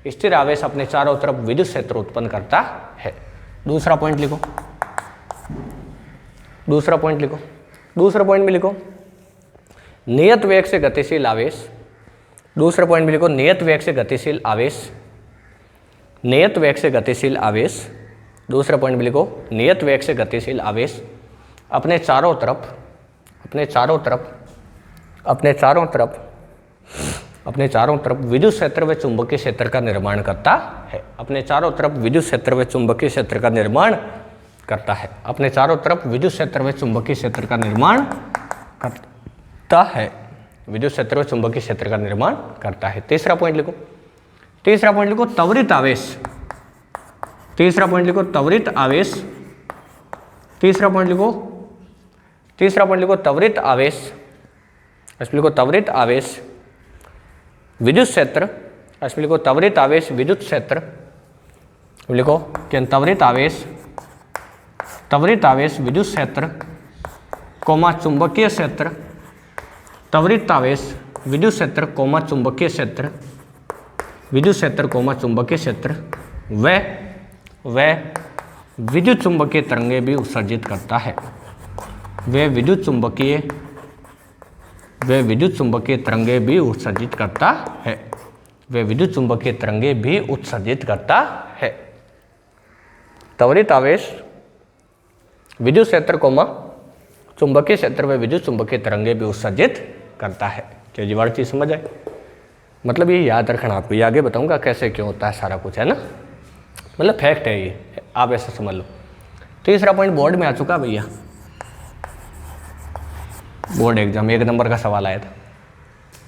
स्थिर आवेश अपने चारों तरफ विद्युत क्षेत्र उत्पन्न करता है। दूसरा पॉइंट में लिखो नियत वेग से गतिशील आवेश। दूसरे पॉइंट में लिखो नियत वेग से गतिशील आवेश। दूसरा पॉइंट में लिखो नियत वेग से गतिशील आवेश अपने चारों तरफ विद्युत क्षेत्र व चुंबकीय क्षेत्र का निर्माण करता है। अपने चारों तरफ विद्युत क्षेत्र व चुंबकीय क्षेत्र का निर्माण करता है। अपने चारों तरफ विद्युत क्षेत्र व चुंबकीय क्षेत्र का निर्माण करता है। विद्युत क्षेत्र व चुंबकीय क्षेत्र का निर्माण करता है। तीसरा पॉइंट लिखो त्वरित आवेश। तीसरा पॉइंट लिखो त्वरित आवेश। इसमें लिखो त्वरित आवेश विद्युत क्षेत्र। इसमें लिखो त्वरित आवेश विद्युत क्षेत्र। लिखो कि त्वरित आवेश विद्युत क्षेत्र कोमा चुंबकीय क्षेत्र। त्वरित आवेश विद्युत क्षेत्र कोमा चुंबकीय क्षेत्र। विद्युत क्षेत्र कोमा चुंबकीय क्षेत्र व विद्युत चुंबकीय तरंगे भी उत्सर्जित करता है। वे विद्युत चुंबकीय तरंगे भी उत्सर्जित करता है। वे विद्युत चुंबकीय तरंगे भी उत्सर्जित करता है। त्वरित आवेश विद्युत क्षेत्र कोमा चुंबकीय क्षेत्र व विद्युत चुंबकीय तरंगे भी उत्सर्जित करता है। क्या जी वाली चीज समझ आए? मतलब ये याद रखना आपको, ये आगे बताऊंगा कैसे क्यों होता है सारा कुछ, है ना, मतलब फैक्ट है ये, आप ऐसा समझ लो। तीसरा पॉइंट बोर्ड में आ चुका भैया, बोर्ड एग्जाम 1 नंबर का सवाल आया था,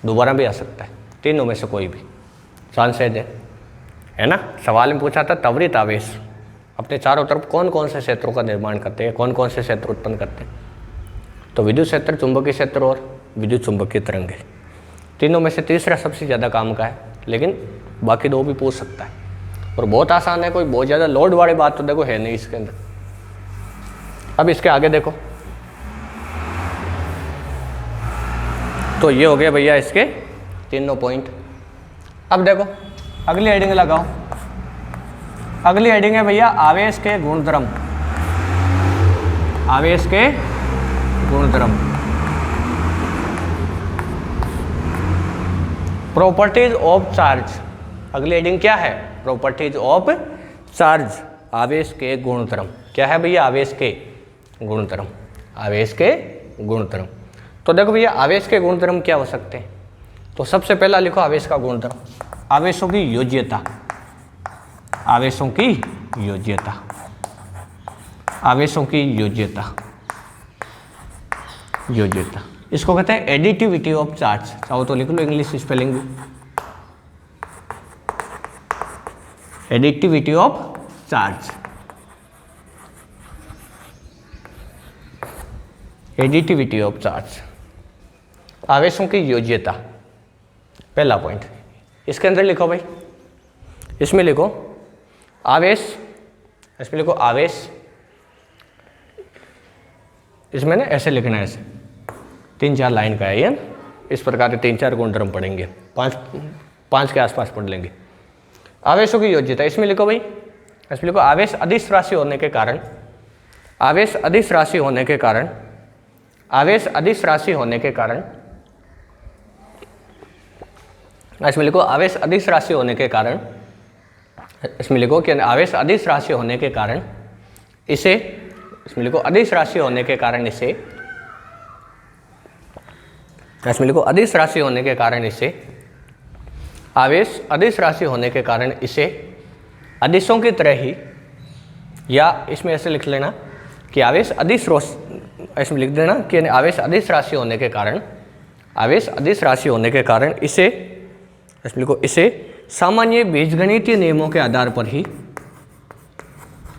दोबारा भी आ सकता है, तीनों में से कोई भी चांसेज है ना। सवाल में पूछा था त्वरित आवेश अपने चारों तरफ कौन कौन से क्षेत्रों का निर्माण करते हैं, कौन कौन से क्षेत्र उत्पन्न करते हैं, तो विद्युत क्षेत्र, चुंबकीय क्षेत्र और विद्युत चुंबकीय तरंगे। तीनों में से तीसरा सबसे ज़्यादा काम का है, लेकिन बाकी 2 भी पूछ सकता है और बहुत आसान है, कोई बहुत ज़्यादा लोड वाली बात तो देखो है नहीं इसके अंदर। अब इसके आगे देखो, तो ये हो गया भैया इसके तीनों पॉइंट। अब देखो अगली हेडिंग लगाओ। अगली हेडिंग है भैया आवेश के गुणधर्म। आवेश के गुणधर्म, प्रॉपर्टीज ऑफ चार्ज। अगली हेडिंग क्या है? प्रॉपर्टीज ऑफ चार्ज, आवेश के गुणधर्म। क्या है भैया? आवेश के गुणधर्म। आवेश के गुणधर्म। तो देखो भैया आवेश के गुणधर्म क्या हो सकते हैं, तो सबसे पहला लिखो आवेश का गुणधर्म, आवेशों की योज्यता। आवेशों की योज्यता, आवेशों की योज्यता, योज्यता, इसको कहते हैं एडिटिविटी ऑफ चार्ज। चाहो तो लिख लो इंग्लिश स्पेलिंग भी, additivity of charge, additivity of charge, आवेशों की योज्यता, पहला पॉइंट। इसके अंदर लिखो भाई, इसमें लिखो आवेश, इसमें लिखो आवेश, इसमें ना ऐसे लिखना है, ऐसे 3-4 लाइन का है ये, इस प्रकार के 3-4 गुणधर्म पढ़ेंगे, 5 के आसपास पढ़ लेंगे। आवेशों की योज्यता, इसमें लिखो भाई, इसमें लिखो आवेश अदिश राशि होने के कारण, आवेश अदिश राशि होने के कारण, आवेश अदिश राशि होने के कारण, इसमें लिखो आवेश अदिश राशि होने के कारण, इसमें लिखो कि आवेश अदिश राशि होने के कारण इसे, इसमें लिखो अदिश राशि होने के कारण इसे, इसमें लिखो अदिश राशि होने के कारण इसे, आवेश अदिश राशि होने के कारण इसे अदिशों की तरह ही, या इसमें ऐसे लिख लेना कि आवेश अदिश, इसमें लिख देना कि आवेश अदिश राशि होने के कारण, आवेश अदिश राशि होने के कारण इसे, इसमें लिखो इसे सामान्य बीजगणितीय नियमों के आधार पर ही,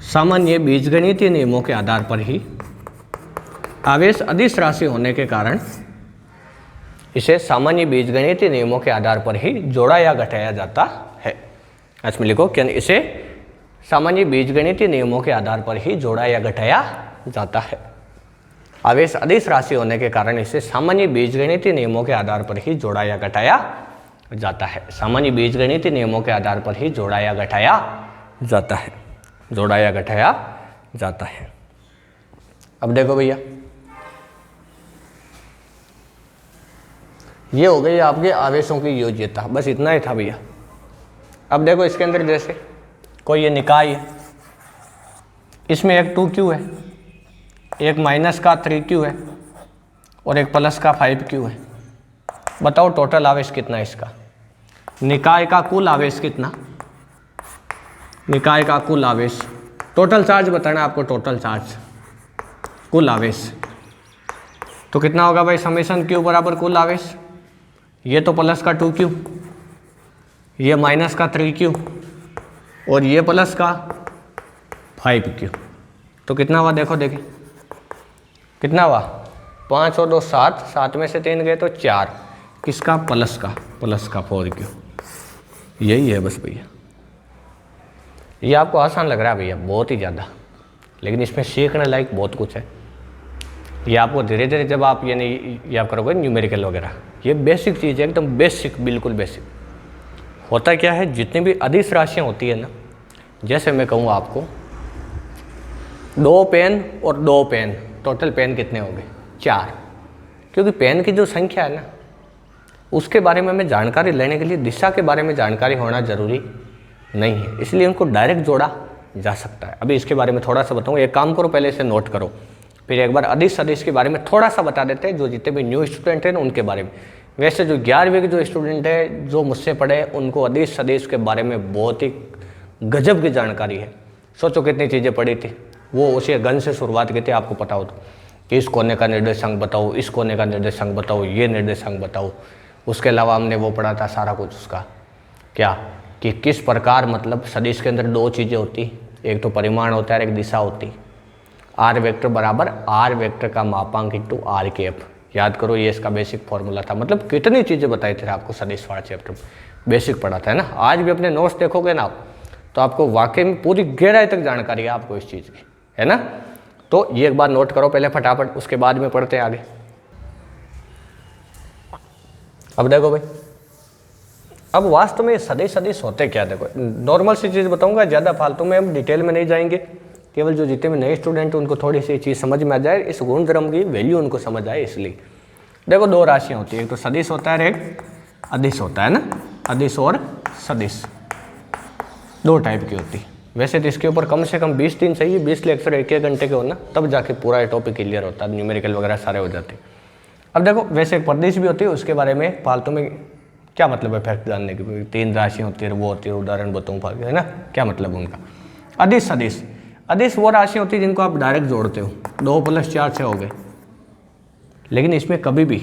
सामान्य बीजगणितीय नियमों के आधार पर ही आवेश अदिश राशि होने के कारण इसे सामान्य बीजगणितीय नियमों के आधार पर ही जोड़ा या घटाया जाता है। इसमें लिखो कि इसे सामान्य बीजगणितीय नियमों के आधार पर ही जोड़ा या घटाया जाता है। आवेश अदिश राशि होने के कारण इसे सामान्य बीजगणितीय नियमों के आधार पर ही जोड़ा या घटाया जाता है। सामान्य बीजगणितीय नियमों के आधार पर ही जोड़ा या घटाया जाता है, जोड़ा या घटाया जाता है। अब देखो भैया, ये हो गई आपके आवेशों की योज्यता, बस इतना ही था भैया। अब देखो इसके अंदर जैसे कोई ये निकाय है, इसमें एक 2q है, एक माइनस का 3q है और एक प्लस का 5q है। बताओ टोटल आवेश कितना है इसका? निकाय का कुल आवेश कितना? निकाय का कुल आवेश, टोटल चार्ज बताना आपको, टोटल चार्ज कुल आवेश तो कितना होगा भाई? समेशन q बराबर कुल आवेश, ये तो प्लस का 2q, ये माइनस का 3q और ये प्लस का 5q। तो कितना हुआ? देखो देखिए कितना हुआ? 5 और 2 7, 7 में से 3 गए तो 4, किसका? प्लस का 4q। यही है बस भैया। ये आपको आसान लग रहा है भैया, बहुत ही ज़्यादा, लेकिन इसमें सीखने लायक बहुत कुछ है। ये आपको धीरे धीरे जब आप ये आप करोगे न्यूमेरिकल वगैरह, ये बेसिक चीज़ है, एकदम बेसिक, बिल्कुल बेसिक। होता क्या है, जितनी भी अदिश राशियाँ होती है ना, जैसे मैं कहूँ आपको 2 पेन और 2 पेन, टोटल पेन कितने हो गए? 4। क्योंकि पेन की जो संख्या है ना, उसके बारे में हमें जानकारी लेने के लिए दिशा के बारे में जानकारी होना जरूरी नहीं है, इसलिए उनको डायरेक्ट जोड़ा जा सकता है। अभी इसके बारे में थोड़ा सा बताऊँ, एक काम करो, पहले इसे नोट करो, फिर एक बार अदिश सदिश के बारे में थोड़ा सा बता देते हैं, जो जितने भी न्यू स्टूडेंट हैं ना उनके बारे में। वैसे जो 11वीं के जो स्टूडेंट है, जो मुझसे पढ़े, उनको अदिश सदिश के बारे में बहुत ही गजब की जानकारी है। सोचो कितनी चीज़ें पढ़ी थी, वो उसी गन से शुरुआत की थी, आपको पता हो तो, कि इस कोने का निर्देशांक बताओ, इस कोने का निर्देशांक बताओ, ये निर्देशांक बताओ। उसके अलावा हमने वो पढ़ा था सारा कुछ उसका, क्या कि किस प्रकार, मतलब सदिश के अंदर 2 चीज़ें होती, एक तो परिमाण होता है, एक दिशा होती। आर वेक्टर बराबर आर वेक्टर का मापांक इंटू आर कैप, याद करो, ये इसका बेसिक फॉर्मूला था। मतलब कितनी चीज़ें बताई थी आपको सदिश वाला चैप्टर में, बेसिक पढ़ा था, है ना। आज भी अपने नोट्स देखोगे ना आप, तो आपको वाकई में पूरी गहराई तक जानकारी है आपको इस चीज़ की, है ना। तो ये एक बार नोट करो पहले फटाफट, उसके बाद में पढ़ते हैं आगे। अब देखो भाई, अब वास्तव में सदिश सदिश होते क्या? देखो नॉर्मल सी चीज़ बताऊंगा, ज़्यादा फालतू में हम डिटेल में नहीं जाएंगे, केवल जो जितने भी नए स्टूडेंट हैं उनको थोड़ी सी चीज़ समझ में आ जाए, इस गुण धर्म की वैल्यू उनको समझ आए, इसलिए। देखो 2 राशियाँ होती है, एक तो सदिश होता है, एक अदिश होता है ना। अदिश और सदिश 2 टाइप की होती है। वैसे तो इसके ऊपर कम से कम 20 दिन चाहिए, 20 लेक्चर 1-1 घंटे के हो ना, तब जाके पूरा टॉपिक क्लियर होता है, न्यूमेरिकल वगैरह सारे हो जाते हैं। अब देखो वैसे एक प्रदेश भी होती है, उसके बारे में फालतू में क्या मतलब है फैक्ट जानने की? 3 राशियाँ होती है, वो होती है, उदाहरण बताऊँ, है ना, क्या मतलब उनका। अदिश सदिश, अदिश वो राशि होती है जिनको आप डायरेक्ट जोड़ते हो, 2 + 4 6 हो गए, लेकिन इसमें कभी भी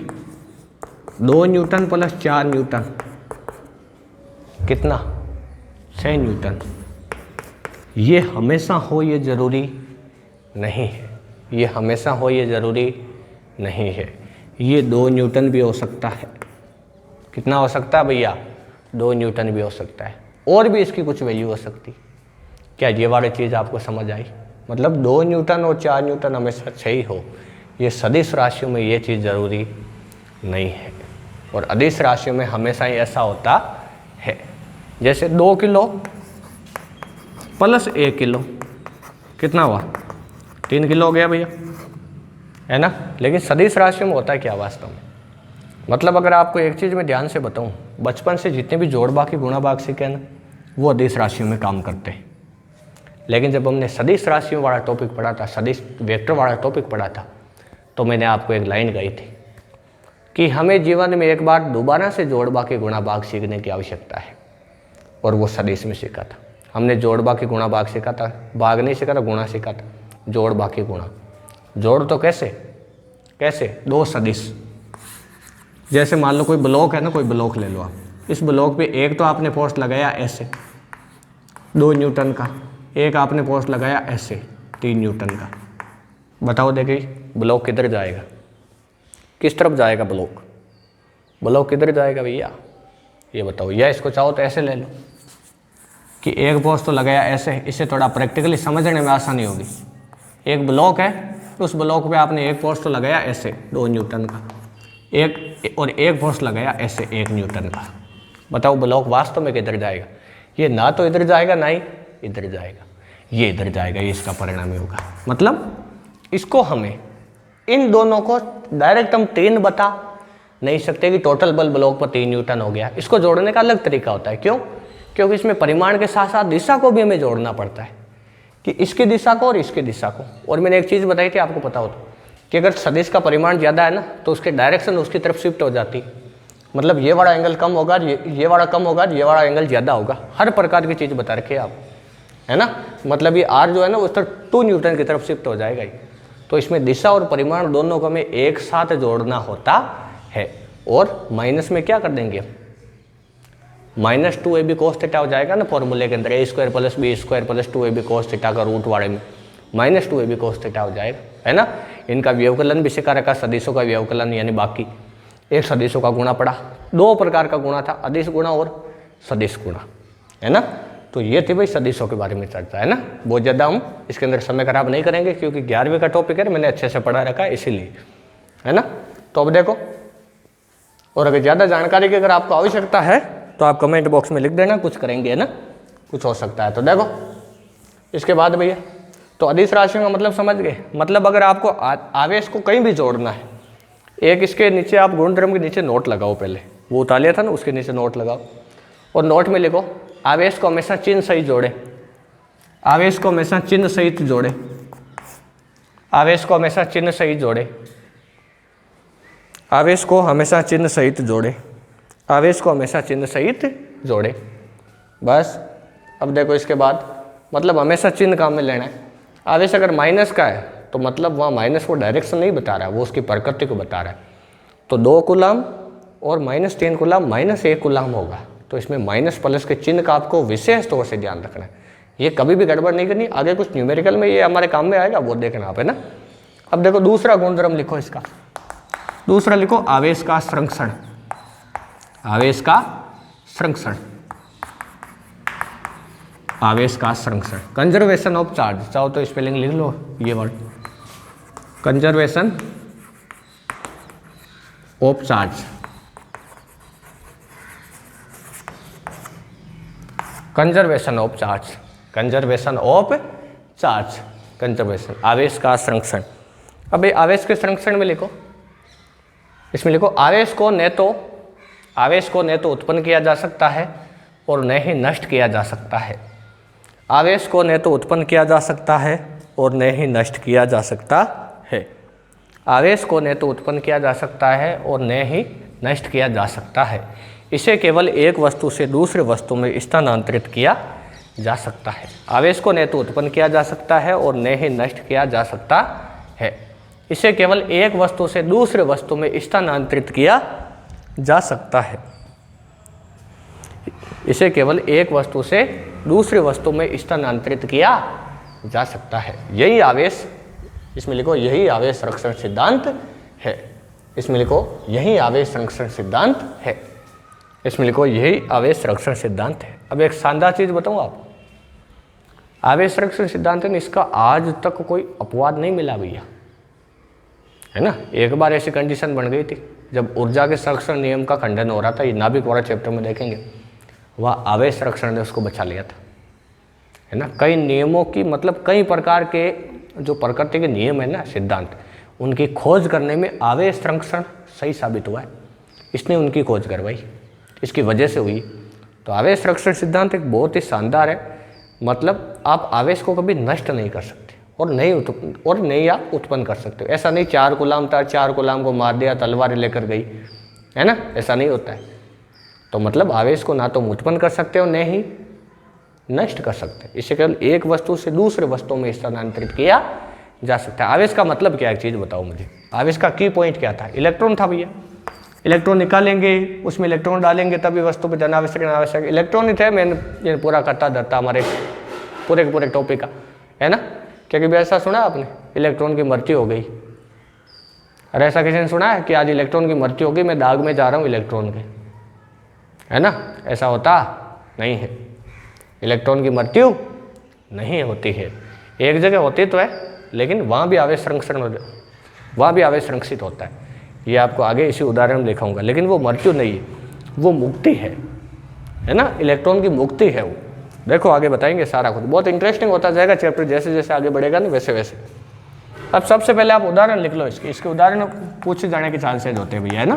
2 न्यूटन + 4 न्यूटन कितना? 6 न्यूटन, ये हमेशा हो ये ज़रूरी नहीं है, ये हमेशा हो ये ज़रूरी नहीं है। ये 2 न्यूटन भी हो सकता है। कितना हो सकता है भैया? 2 न्यूटन भी हो सकता है, और भी इसकी कुछ वैल्यू हो सकती। क्या ये वाली चीज़ आपको समझ आई? मतलब 2 न्यूटन और 4 न्यूटन हमेशा सही हो, ये सदिश राशियों में ये चीज़ ज़रूरी नहीं है, और अदिश राशियों में हमेशा ही ऐसा होता है। जैसे 2 किलो + 1 किलो कितना हुआ? 3 किलो हो गया भैया, है ना। लेकिन सदिश राशियों में होता है क्या वास्तव में? मतलब अगर आपको एक चीज़ में ध्यान से बताऊं, बचपन से जितने भी जोड़ भाग की गुणा भाग सीखे ना, वो अदिश राशियों में काम करते हैं। लेकिन जब हमने सदिश राशियों वाला टॉपिक पढ़ा था, सदिश वेक्टर वाला टॉपिक पढ़ा था, तो मैंने आपको एक लाइन कही थी कि हमें जीवन में एक बार दोबारा से जोड़ बाकी गुणा भाग सीखने की आवश्यकता है, और वो सदिश में सीखा था हमने। जोड़ बाकी गुणा भाग सीखा था, भाग नहीं सीखा था, गुणा सीखा था। जोड़ बाकी गुणा, जोड़ तो कैसे कैसे, दो सदिश। जैसे मान लो कोई ब्लॉक है ना, कोई ब्लॉक ले लो आप, इस ब्लॉक पे एक तो आपने फोर्स लगाया ऐसे 2 न्यूटन का, एक आपने फोर्स लगाया ऐसे 3 न्यूटन का। बताओ देखिए ब्लॉक किधर जाएगा, किस तरफ जाएगा ब्लॉक, ब्लॉक किधर जाएगा भैया, ये बताओ। या इसको चाहो तो ऐसे ले लो कि एक फोर्स तो लगाया ऐसे, इससे थोड़ा प्रैक्टिकली समझने में आसानी होगी। एक ब्लॉक है, उस ब्लॉक पे आपने एक फोर्स तो लगाया ऐसे 2 न्यूटन का, एक और एक फोर्स लगाया ऐसे 1 न्यूटन का। बताओ ब्लॉक वास्तव में किधर जाएगा, ये ना तो इधर जाएगा ना ही इधर जाएगा, ये इधर जाएगा, ये इसका परिणाम होगा। मतलब इसको हमें इन दोनों को डायरेक्ट हम 3 बता नहीं सकते कि टोटल बल ब्लॉक पर 3 न्यूटन हो गया। इसको जोड़ने का अलग तरीका होता है। क्यों? क्योंकि इसमें परिमाण के साथ साथ दिशा को भी हमें जोड़ना पड़ता है, कि इसकी दिशा को और इसकी दिशा को। और मैंने एक चीज़ बताई थी, आपको पता हो तो, कि अगर सदिश का परिमाण ज़्यादा है ना, तो उसके डायरेक्शन उसकी तरफ शिफ्ट हो जाती। मतलब ये वाला एंगल कम होगा, ये वाला कम होगा, ये वाला एंगल ज़्यादा होगा। हर प्रकार की चीज़ बता रखी है आप, है ना। मतलब ये आर जो है ना, उस तरफ 2 न्यूटन की तरफ शिफ्ट हो जाएगा ही। तो इसमें दिशा और परिमाण दोनों को हमें एक साथ जोड़ना होता है। और माइनस में क्या कर देंगे, -2ab cos थीटा हो जाएगा ना फॉर्मूले के अंदर, a² + b² + 2ab cos theta का रूट वाले में -2ab cos थीटा हो जाएगा, है ना। इनका व्यवकलन भी सिखा रखा, सदिशों का व्यवकलन, यानी बाकी एक सदिशों का गुणा पड़ा। 2 प्रकार का गुणा था, अदिश गुणा और सदिश गुणा, है ना। तो ये थी भाई सदिशों के बारे में चर्चा, है ना। बहुत ज़्यादा हम इसके अंदर समय खराब नहीं करेंगे, क्योंकि 11वीं का टॉपिक है, मैंने अच्छे से पढ़ा रखा है इसीलिए, है ना। तो अब देखो, और अगर ज़्यादा जानकारी की अगर आपको आवश्यकता है तो आप कमेंट बॉक्स में लिख देना, कुछ करेंगे, है ना, कुछ हो सकता है। तो देखो इसके बाद भैया, तो अदिश राशियों का मतलब समझ गए। मतलब अगर आपको आवेश को कहीं भी जोड़ना है, एक इसके नीचे आप गुणधर्म के नीचे नोट लगाओ, पहले वो उतार लिया था ना, उसके नीचे नोट लगाओ और नोट में लिखो आवेश को हमेशा चिन्ह सहित जोड़े, आवेश को हमेशा चिन्ह सहित जोड़े, आवेश को हमेशा चिन्ह सहित जोड़े, आवेश को हमेशा चिन्ह सहित जोड़े, आवेश को हमेशा चिन्ह सहित जोड़े। बस अब देखो इसके बाद, मतलब हमेशा चिन्ह काम में लेना है। आवेश अगर माइनस का है तो मतलब वहाँ माइनस वो डायरेक्शन नहीं बता रहा है, वो उसकी प्रकृति को बता रहा है। तो 2 कूलम और -3 कूलम -1 कूलम होगा। तो इसमें माइनस प्लस के चिन्ह का आपको विशेष तौर से ध्यान रखना है, ये कभी भी गड़बड़ नहीं करनी। आगे कुछ न्यूमेरिकल में ये हमारे काम में आएगा, वो देखना आप, है ना। अब देखो दूसरा गुणधर्म लिखो इसका, दूसरा लिखो आवेश का संरक्षण, आवेश का संरक्षण, आवेश का संरक्षण, कंजर्वेशन ऑफ चार्ज। चाहो तो स्पेलिंग लिख लो ये word, conservation of charge, conservation of charge, conservation of charge, conservation, आवेश का संरक्षण। अब ये आवेश के संरक्षण में लिखो, इसमें लिखो आवेश को न तो उत्पन्न किया जा सकता है और न ही नष्ट किया जा सकता है। आवेश को न तो उत्पन्न किया जा सकता है और न ही नष्ट किया जा सकता है। आवेश को न तो उत्पन्न किया जा सकता है और न ही नष्ट किया जा सकता है। इसे केवल एक वस्तु से दूसरे वस्तु में स्थानांतरित किया जा सकता है। आवेश को न तो उत्पन्न किया जा सकता है और न ही नष्ट किया जा सकता है। इसे केवल एक वस्तु से दूसरे वस्तु में स्थानांतरित किया जा सकता है। इसे केवल एक वस्तु से दूसरे वस्तु में स्थानांतरित किया जा सकता है। यही आवेश, इसमें लिखो यही आवेश संरक्षण सिद्धांत है। इसमें लिखो यही आवेश संरक्षण सिद्धांत है। इसमें लिखो यही आवेश संरक्षण सिद्धांत है। अब एक शानदार चीज़ बताऊँ आप, आवेश संरक्षण सिद्धांत है, इसका आज तक कोई अपवाद नहीं मिला भैया, है ना। एक बार ऐसी कंडीशन बन गई थी जब ऊर्जा के संरक्षण नियम का खंडन हो रहा था, ये नाभिक वाला चैप्टर में देखेंगे, वह आवेश संरक्षण ने उसको बचा लिया था, है ना। कई नियमों की, मतलब कई प्रकार के जो प्रकृति के नियम है ना, सिद्धांत, उनकी खोज करने में आवेश संरक्षण सही साबित हुआ है। इसने उनकी खोज करवाई, इसकी वजह से हुई। तो आवेश संरक्षण सिद्धांत एक बहुत ही शानदार है, मतलब आप आवेश को कभी नष्ट नहीं कर सकते और नहीं आप उत्पन्न कर सकते हो। ऐसा नहीं 4 गुलाम था, 4 गुलाम को मार दिया, तलवार लेकर गई, है ना, ऐसा नहीं होता है। तो मतलब आवेश को ना तो उत्पन्न कर सकते हो न ही नष्ट कर सकते हैं। इसे केवल एक वस्तु से दूसरे वस्तु में स्थानांतरित किया जा सकता है। आवेश का मतलब क्या है, एक चीज़ बताओ मुझे। आवेश का की पॉइंट क्या था? इलेक्ट्रॉन था भैया। इलेक्ट्रॉन निकालेंगे, उसमें इलेक्ट्रॉन डालेंगे तभी वस्तु पे धनावश्यक अनावश्यक इलेक्ट्रॉन ही थे। मैंने पूरा करता धरता हमारे पूरे टॉपिक का, है ना। क्योंकि भी ऐसा सुना आपने इलेक्ट्रॉन की मृत्यु हो गई, और ऐसा किसी ने सुना है कि आज इलेक्ट्रॉन की मृत्यु हो गई, मैं दाग में जा रहा हूँ इलेक्ट्रॉन के, है ना। ऐसा होता नहीं है, इलेक्ट्रॉन की मृत्यु नहीं होती है। एक जगह होती तो है, लेकिन वहाँ भी आवेश संरक्षित होता है। ये आपको आगे इसी उदाहरण में दिखाऊंगा। लेकिन वो मृत्यु नहीं है, वो मुक्ति है ना। इलेक्ट्रॉन की मुक्ति है वो। देखो आगे बताएंगे सारा कुछ, बहुत इंटरेस्टिंग होता जाएगा चैप्टर जैसे जैसे आगे बढ़ेगा ना वैसे वैसे। अब सबसे पहले आप उदाहरण लिख लो इसके उदाहरण पूछे जाने के चांसेज होते हैं भैया, है ना।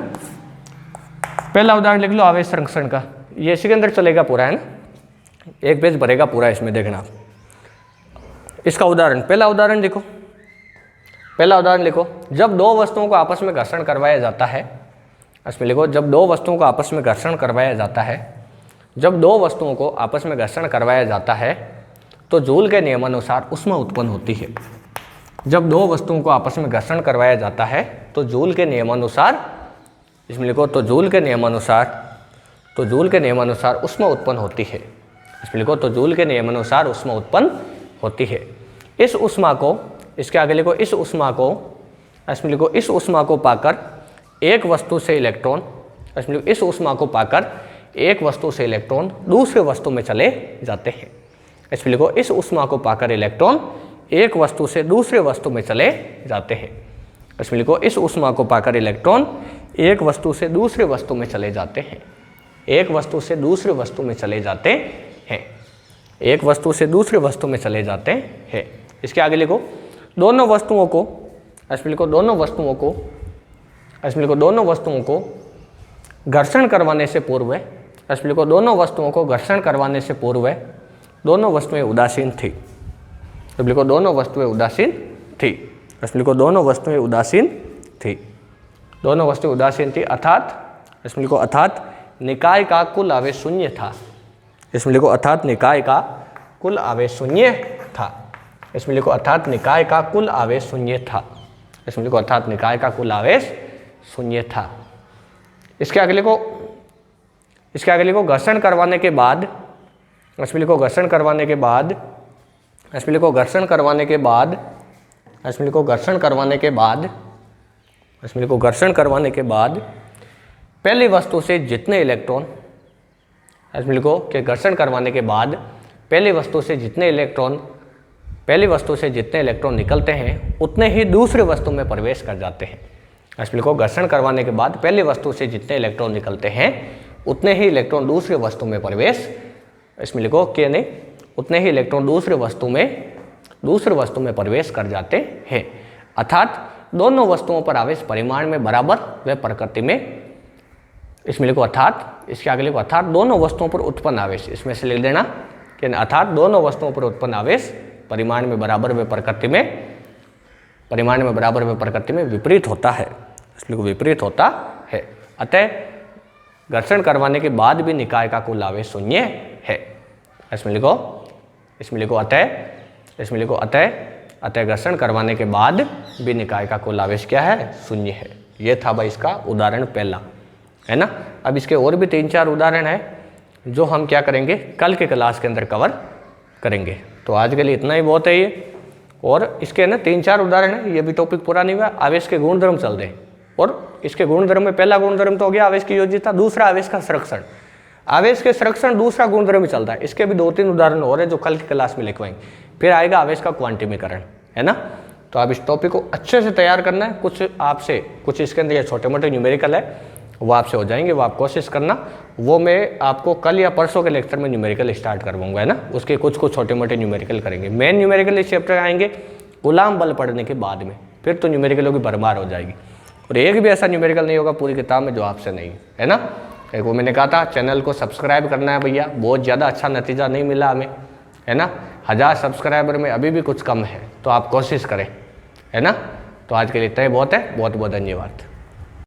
पहला उदाहरण लिख लो आवेश संरक्षण का, ये इसी के अंदर चलेगा पूरा, है ना। एक पेज भरेगा पूरा इसमें, देखना इसका उदाहरण। पहला उदाहरण लिखो, जब दो वस्तुओं को आपस में घर्षण करवाया जाता है, इसमें लिखो जब दो वस्तुओं को आपस में घर्षण करवाया जाता है, जब दो वस्तुओं को आपस में घर्षण करवाया जाता है तो जूल के नियमानुसार ऊष्मा उत्पन्न होती है। जब दो वस्तुओं को आपस में घर्षण करवाया जाता है तो जूल के नियमानुसार, इसमें लिखो तो जूल के नियमानुसार ऊष्मा उत्पन्न होती है। इसमें लिखो तो जूल के नियमानुसार ऊष्मा उत्पन्न होती है। इस ऊष्मा को, इसके आगे लिखो इस ऊष्मा को, इसमें लिखो इस ऊष्मा को पाकर एक वस्तु से इलेक्ट्रॉन, इसमें लिखो इस ऊष्मा को पाकर एक वस्तु से इलेक्ट्रॉन दूसरे वस्तु में चले जाते हैं। इसमें लिखो इस ऊष्मा को पाकर इलेक्ट्रॉन एक वस्तु से दूसरे वस्तु में चले जाते हैं। इसमें लिखो इस ऊष्मा को पाकर इलेक्ट्रॉन एक वस्तु से दूसरे वस्तु में चले जाते हैं। एक वस्तु से दूसरे वस्तु में चले जाते हैं। एक वस्तु से दूसरे वस्तु में चले जाते हैं। इसके आगे लिखो दोनों वस्तुओं को, इसमें लिखो दोनों वस्तुओं को, इसमें लिखो दोनों वस्तुओं को घर्षण करवाने से पूर्व, इसमें लिखो दोनों वस्तुओं को घर्षण करवाने से पूर्व दोनों वस्तुएं उदासीन थी। इसमें लिखो दोनों वस्तुएं उदासीन थी। इसमें लिखो दोनों वस्तुएं उदासीन थी। दोनों वस्तुएं उदासीन थी अर्थात, इसमें लिखो अर्थात निकाय का कुल आवेश शून्य था। इसमें लिखो अर्थात निकाय का कुल आवेश शून्य था। इसमें लिखो अर्थात निकाय का कुल आवेश शून्य था। इसमें लिखो अर्थात निकाय का कुल आवेश शून्य था। इसके आगे लिखो घर्षण करवाने के बाद, इसमें लिखो घर्षण करवाने के बाद, इसमें लिखो घर्षण करवाने के बाद, इसमें लिखो घर्षण करवाने के बाद, इसमें लिखो घर्षण करवाने के बाद पहली वस्तु से जितने इलेक्ट्रॉन, इसमें लिखो कि घर्षण करवाने के बाद पहली वस्तु से जितने इलेक्ट्रॉन निकलते हैं उतने ही दूसरे वस्तु में प्रवेश कर जाते हैं। इसमें लिखो घर्षण करवाने के बाद पहली वस्तु से जितने इलेक्ट्रॉन निकलते हैं उतने ही इलेक्ट्रॉन दूसरे वस्तु में प्रवेश, इसमें लिखो कि नहीं उतने ही इलेक्ट्रॉन दूसरे वस्तु में प्रवेश कर जाते हैं। अर्थात दोनों वस्तुओं पर आवेश परिमाण में बराबर व प्रकृति में, इसमें लिखो अर्थात, इसके आगे लिखो अर्थात दोनों वस्तुओं पर उत्पन्न आवेश, इसमें से लिख देना कि अर्थात दोनों वस्तुओं पर उत्पन्न आवेश परिमाण में बराबर व प्रकृति में विपरीत होता है। इसलिए विपरीत होता है। अतः घर्षण करवाने के बाद भी निकाय का कुल आवेश शून्य है। इसमें लिखो अतः घर्षण करवाने के बाद भी निकाय का कुल आवेश क्या है? शून्य है। ये था भाई इसका उदाहरण पहला, है ना। अब इसके और भी 3-4 उदाहरण है जो हम क्या करेंगे कल के क्लास के अंदर कवर करेंगे। तो आज के लिए इतना ही बहुत है ये। और इसके ना 3-4 उदाहरण है, ये भी टॉपिक पूरा नहीं हुआ। आवेश के गुणधर्म चल रहे, और इसके गुणधर्म में पहला गुणधर्म तो हो गया आवेश की योज्यता, दूसरा आवेश का संरक्षण, आवेश के संरक्षण दूसरा गुणधर्म ही चलता है। इसके भी 2-3 उदाहरण और है जो कल की क्लास में लिखवाएंगे। फिर आएगा आवेश का क्वांटिमीकरण, है ना। तो आप इस टॉपिक को अच्छे से तैयार करना है। कुछ इसके अंदर छोटे मोटे न्यूमेरिकल है वो आपसे हो जाएंगे, वो आप कोशिश करना। वो मैं आपको कल या परसों के लेक्चर में न्यूमेरिकल स्टार्ट करवाऊंगा, है ना। उसके कुछ छोटे मोटे न्यूमेरिकल करेंगे। मेन न्यूमेरिकल इस चैप्टर आएंगे गुलाम बल पढ़ने के बाद में, फिर तो न्यूमेरिकलों की भरमार हो जाएगी। और एक भी ऐसा न्यूमेरिकल नहीं होगा पूरी किताब में जो आपसे नहीं, है ना। एक वो मैंने कहा था चैनल को सब्सक्राइब करना है भैया, बहुत ज़्यादा अच्छा नतीजा नहीं मिला हमें, है ना। 1000 सब्सक्राइबर में अभी भी कुछ कम है, तो आप कोशिश करें, है ना। तो आज के लिए इतना ही बहुत है। बहुत बहुत धन्यवाद।